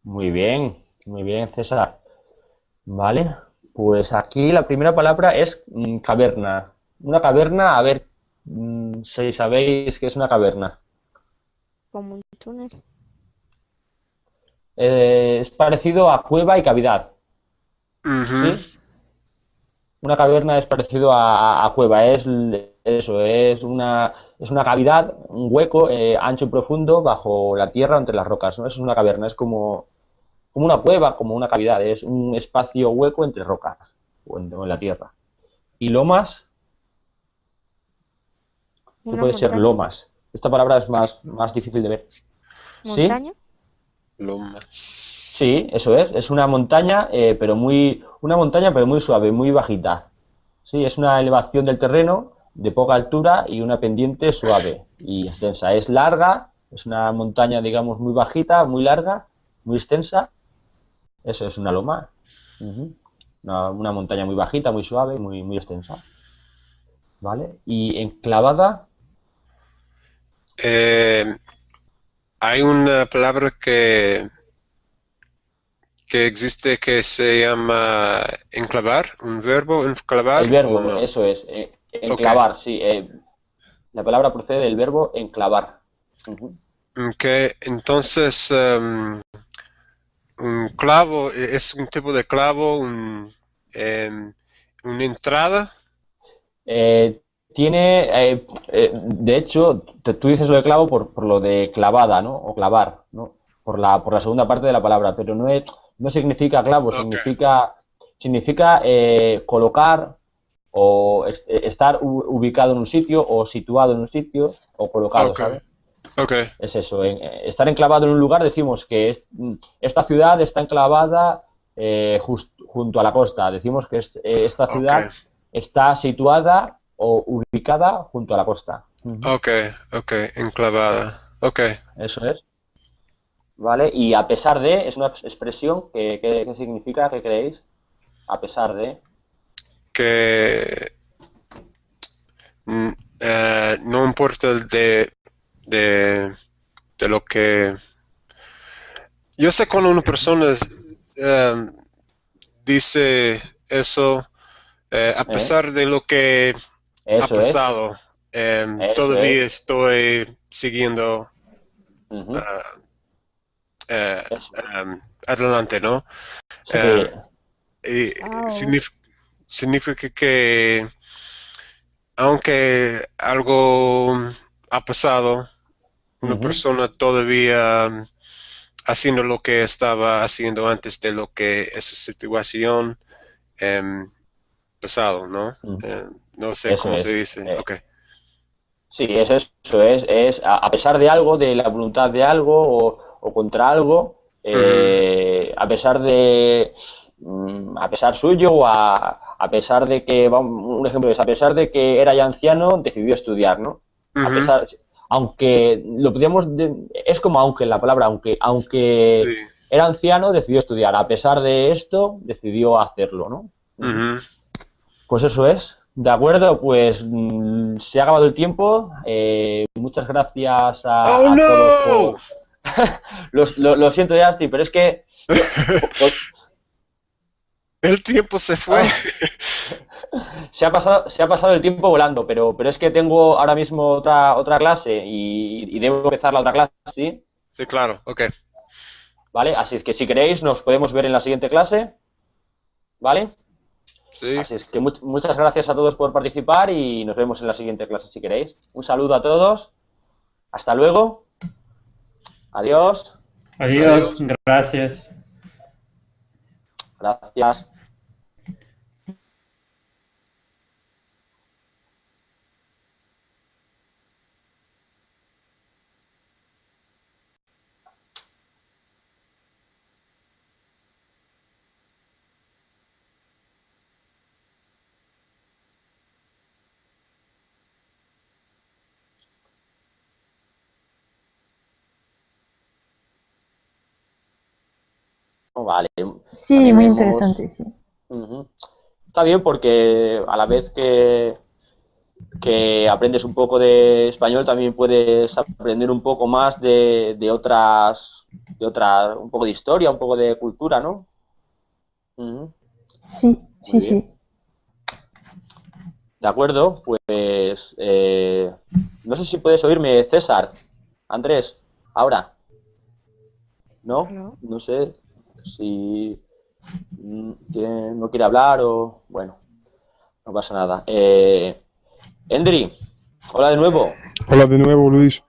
S1: Muy bien, César. Vale, pues aquí la primera palabra es caverna. Una caverna, a ver si sabéis qué es una caverna.
S7: Como un túnel.
S1: Es parecido a cueva y cavidad,
S5: Ujú.
S1: ¿sí? Una caverna es parecido a cueva, eso, es una cavidad, un hueco ancho y profundo bajo la tierra entre las rocas, ¿no? Eso es una caverna, es como una cueva, como una cavidad, es un espacio hueco entre rocas o en la tierra. Y lomas, ¿qué
S7: Una
S1: puede ser
S7: montaña.
S1: lomas? Esta palabra es más difícil de ver. ¿Sí?
S7: Montaña.
S1: Sí,
S5: Lomas.
S1: eso es una montaña, una montaña pero muy suave, muy bajita. Sí, es una elevación del terreno de poca altura y una pendiente suave y extensa. Es larga, es una montaña, digamos, muy bajita, muy larga, muy extensa. Eso es una loma. Una montaña muy bajita, muy suave, muy extensa. ¿Vale? Y enclavada.
S5: Hay una palabra que existe que se llama enclavar, un verbo enclavar.
S1: El verbo,
S5: ¿o no?
S1: eso es. Enclavar, sí. La palabra procede del verbo enclavar.
S5: Okay, entonces un clavo es un tipo de clavo, una entrada.
S1: Tiene, de hecho, tú dices lo de clavo por lo de clavada, ¿no? O clavar, ¿no? Por la segunda parte de la palabra, pero no significa clavo,
S5: Okay.
S1: significa colocar o estar ubicado en un sitio o situado en un sitio o colocado,
S5: Okay.
S1: ¿sabes?
S5: Okay.
S1: Es eso, estar enclavado en un lugar, decimos que esta ciudad está enclavada junto a la costa. Decimos que esta
S5: Okay.
S1: ciudad está situada o ubicada junto a la costa.
S5: Okay. Okay. Enclavada. Okay.
S1: Eso es. ¿Vale? Y a pesar de, es una expresión que significa, ¿qué creéis? A pesar de.
S5: Que no importa de lo que... Yo sé cuando una persona dice eso, a pesar de lo que ha
S1: Eso es.
S5: pasado,
S1: Eso
S5: todavía
S1: es.
S5: estoy siguiendo
S1: Ujú. Eso.
S5: adelante, ¿no?
S1: Sí.
S5: Y
S7: Wow.
S5: significa que aunque algo ha pasado, una
S1: Ujú.
S5: persona todavía haciendo lo que estaba haciendo antes de lo que esa situación pasado, ¿no?
S1: Ujú.
S5: No sé
S1: Eso
S5: cómo se
S1: es.
S5: dice. Okay.
S1: Sí, es eso, es a pesar de algo, de la voluntad de algo o contra algo,
S5: Ujú.
S1: a pesar suyo o a pesar de que, un ejemplo es, a pesar de que era ya anciano, decidió estudiar, ¿no? A
S5: Ujú.
S1: pesar, aunque lo podríamos, es como aunque la palabra, aunque
S5: Sí.
S1: era anciano, decidió estudiar, a pesar de esto, decidió hacerlo, ¿no?
S5: Ujú.
S1: Pues eso es. De acuerdo, pues se ha acabado el tiempo. Muchas gracias
S5: Oh
S1: a todos por...
S5: no!
S1: Lo siento, Justin, pero es que yo...
S5: El tiempo se fue.
S1: ah, se ha pasado el tiempo volando, pero es que tengo ahora mismo otra clase y debo empezar la otra clase, ¿sí?
S5: Sí, claro. Okay.
S1: ¿Vale? Así es que si queréis nos podemos ver en la siguiente clase, ¿vale?
S5: Sí.
S1: Así es que muchas gracias a todos por participar y nos vemos en la siguiente clase si queréis. Un saludo a todos. Hasta luego. Adiós.
S2: Adiós,
S5: Adiós.
S2: gracias.
S1: Gracias. Vale.
S3: Sí,
S1: También
S3: muy
S1: vemos.
S3: interesante, sí.
S1: Ujú. Está bien porque a la vez que aprendes un poco de español, también puedes aprender un poco más un poco de historia, un poco de cultura, ¿no? Ujú.
S3: Sí,
S1: Muy
S3: sí,
S1: bien.
S3: sí.
S1: De acuerdo, pues no sé si puedes oírme, César, Andrés, ahora, ¿no?
S7: ¿Aló?
S1: No sé si no quiere hablar o bueno, no pasa nada. Endri, hola de nuevo.
S4: Hola de nuevo, Luis.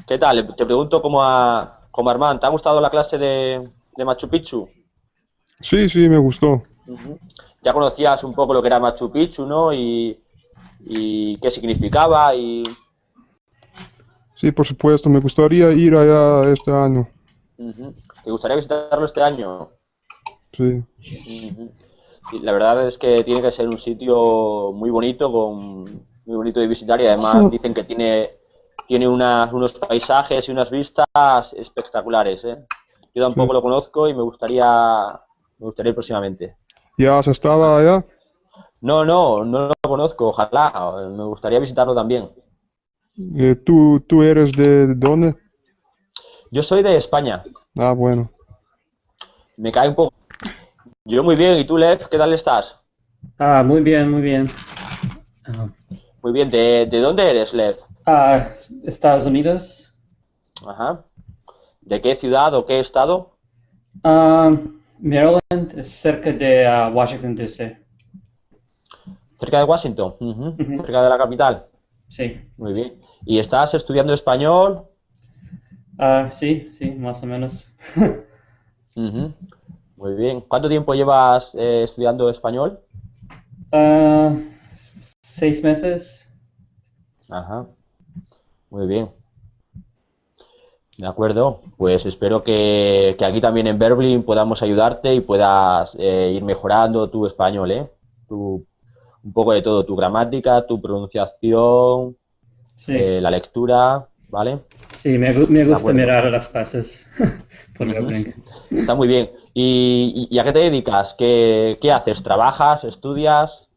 S1: ¿Qué tal? Te pregunto como Armand, ¿te ha gustado la clase de Machu Picchu?
S4: Sí, sí, me gustó.
S1: Ujú. Ya conocías un poco lo que era Machu Picchu, ¿no? Y qué significaba y...
S4: Sí, por supuesto, me gustaría ir allá este año.
S1: Ujú. ¿Te gustaría visitarlo este año?
S4: Sí.
S1: Ujú. Y la verdad es que tiene que ser un sitio muy bonito, muy bonito de visitar y además
S3: Sí.
S1: dicen que tiene unos paisajes y unas vistas espectaculares, ¿eh? Yo tampoco lo conozco y me gustaría ir próximamente.
S4: ¿Ya has estado allá?
S1: No lo conozco, ojalá, me gustaría visitarlo también.
S4: ¿Tú eres de dónde?
S1: Yo soy de España,
S4: Ah, bueno.
S1: me cae un poco. Yo muy bien, ¿y tú, Lev, qué tal estás?
S2: Muy bien, muy bien. Ah,
S1: Muy bien, ¿de dónde eres, Lev?
S2: ah, Estados Unidos.
S1: Ajá. ¿De qué ciudad o qué estado?
S2: Ah, Maryland es cerca de Washington, D.C.
S1: Cerca de Washington, ujú,
S2: Ujú,
S1: cerca de la capital.
S2: sí.
S1: Muy bien. ¿Y estás estudiando español?
S2: Sí, sí, más o menos.
S1: Ujú, muy bien. ¿Cuánto tiempo llevas estudiando español?
S2: Ah, 6 meses.
S1: Ajá, muy bien. De acuerdo. Pues espero que aquí también en Berlín podamos ayudarte y puedas ir mejorando tu español, ¿eh? Un poco de todo, tu gramática, tu pronunciación,
S2: Sí,
S1: la lectura, ¿vale?
S2: sí, me
S1: De
S2: gusta
S1: acuerdo.
S2: mirar las clases por
S1: Ujú.
S2: Berlín.
S1: Está muy bien. ¿Y a qué te dedicas? ¿Qué haces? ¿Trabajas? ¿Estudias?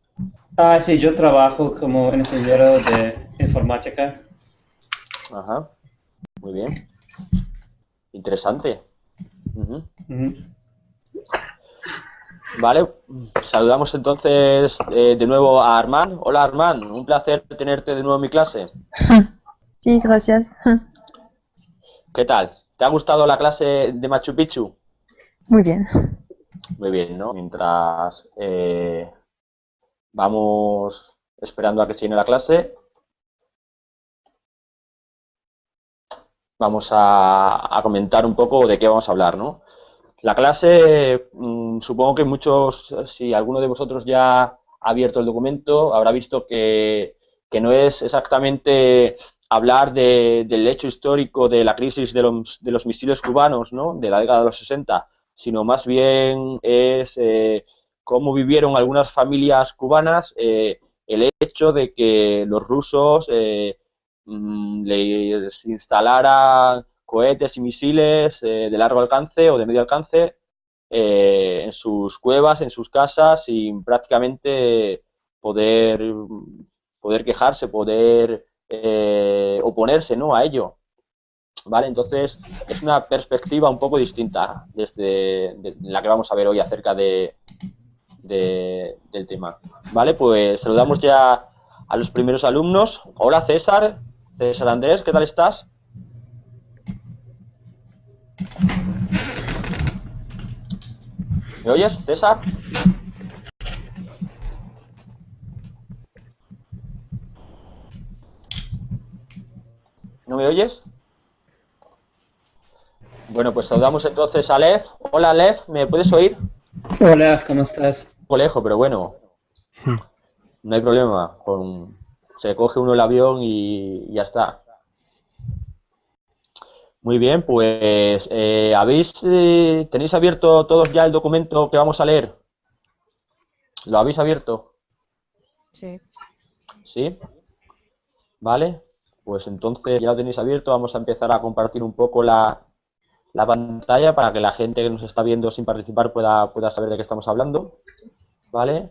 S2: Sí, yo trabajo como ingeniero de informática.
S1: Ajá, muy bien. Interesante. Ujú.
S2: Ujú.
S1: Vale, saludamos entonces de nuevo a Armand. Hola Armand, un placer tenerte de nuevo en mi clase.
S3: Sí, gracias.
S1: ¿Qué tal? ¿Te ha gustado la clase de Machu Picchu?
S3: Muy bien.
S1: Muy bien, ¿no? Mientras vamos esperando a que se llene la clase, vamos a comentar un poco de qué vamos a hablar, ¿no? La clase, supongo que muchos, si alguno de vosotros ya ha abierto el documento, habrá visto que no es exactamente hablar del hecho histórico de la crisis de los misiles cubanos, ¿no? De la década de los 60, sino más bien es cómo vivieron algunas familias cubanas el hecho de que los rusos les instalaran cohetes y misiles de largo alcance o de medio alcance en sus cuevas, en sus casas, sin prácticamente poder, poder quejarse, poder oponerse, ¿no?, a ello. ¿Vale? Entonces, es una perspectiva un poco distinta desde la que vamos a ver hoy acerca del tema. ¿Vale? Pues saludamos ya a los primeros alumnos. Hola César, César Andrés, ¿qué tal estás? ¿Me oyes, César? ¿No me oyes? Bueno, pues saludamos entonces a Lev. Hola Lev, ¿me puedes oír?
S2: Hola, ¿cómo estás?
S1: Un poco lejos, pero bueno, no hay problema. Se coge uno el avión y ya está. Muy bien, pues ¿tenéis abierto todos ya el documento que vamos a leer? ¿Lo habéis abierto?
S7: Sí.
S1: ¿Sí? ¿Vale? Pues entonces ya lo tenéis abierto. Vamos a empezar a compartir un poco la pantalla para que la gente que nos está viendo sin participar pueda saber de qué estamos hablando. ¿Vale?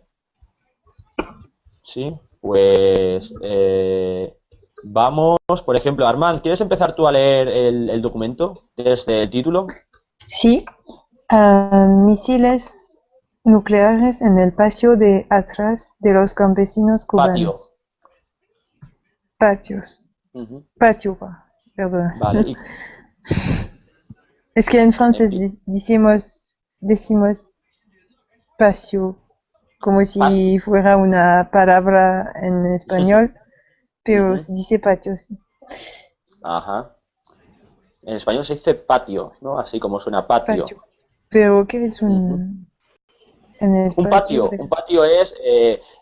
S1: Sí, pues vamos, por ejemplo, Armand, ¿quieres empezar tú a leer el documento desde el título?
S3: Sí. Misiles nucleares en el patio de atrás de los campesinos
S1: Patio.
S3: cubanos. Patios.
S1: Ujú.
S3: Patio, perdón.
S1: Vale,
S3: Es que en francés
S1: empie-
S3: decimos patio como
S1: pa-
S3: si fuera una palabra en español, pero
S1: Ujú.
S3: se dice patio. Sí.
S1: Ajá. En español se dice patio, ¿no? Así como suena patio.
S3: Patio. Pero ¿qué es
S1: Ujú.
S3: en el patio?
S1: Un patio es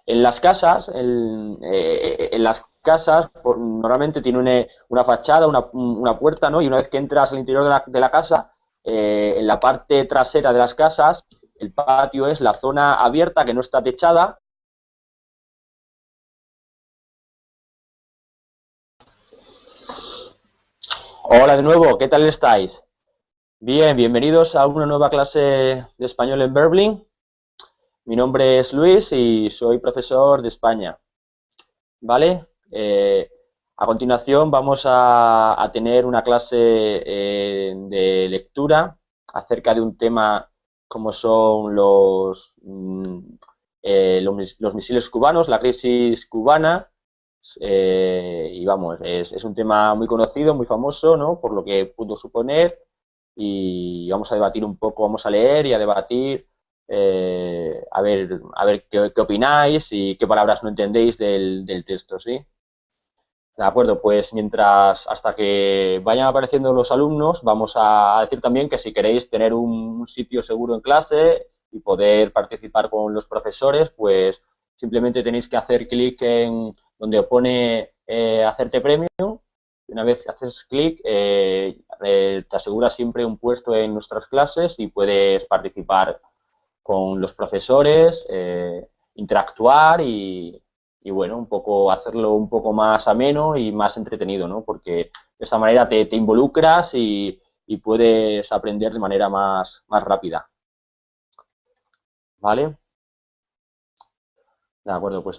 S1: en las casas, en las casas normalmente tiene una fachada, una puerta, ¿no? Y una vez que entras al interior de la casa, en la parte trasera de las casas el patio es la zona abierta que no está techada. Hola de nuevo, ¿qué tal estáis? Bien, bienvenidos a una nueva clase de español en Berblin. Mi nombre es Luis y soy profesor de España. ¿Vale? A continuación vamos a tener una clase de lectura acerca de un tema como son los misiles cubanos, la crisis cubana. Y vamos, es un tema muy conocido, muy famoso, ¿no? Por lo que pudo suponer. Y vamos a debatir un poco, vamos a leer y a debatir, a ver qué opináis y qué palabras no entendéis del texto, ¿sí? De acuerdo, pues hasta que vayan apareciendo los alumnos, vamos a decir también que si queréis tener un sitio seguro en clase y poder participar con los profesores, pues simplemente tenéis que hacer clic en donde pone hacerte premio. Una vez haces clic, te asegura siempre un puesto en nuestras clases y puedes participar con los profesores, interactuar y bueno, un poco hacerlo un poco más ameno y más entretenido, ¿no? Porque de esa manera te involucras y puedes aprender de manera más rápida. ¿Vale? De acuerdo, pues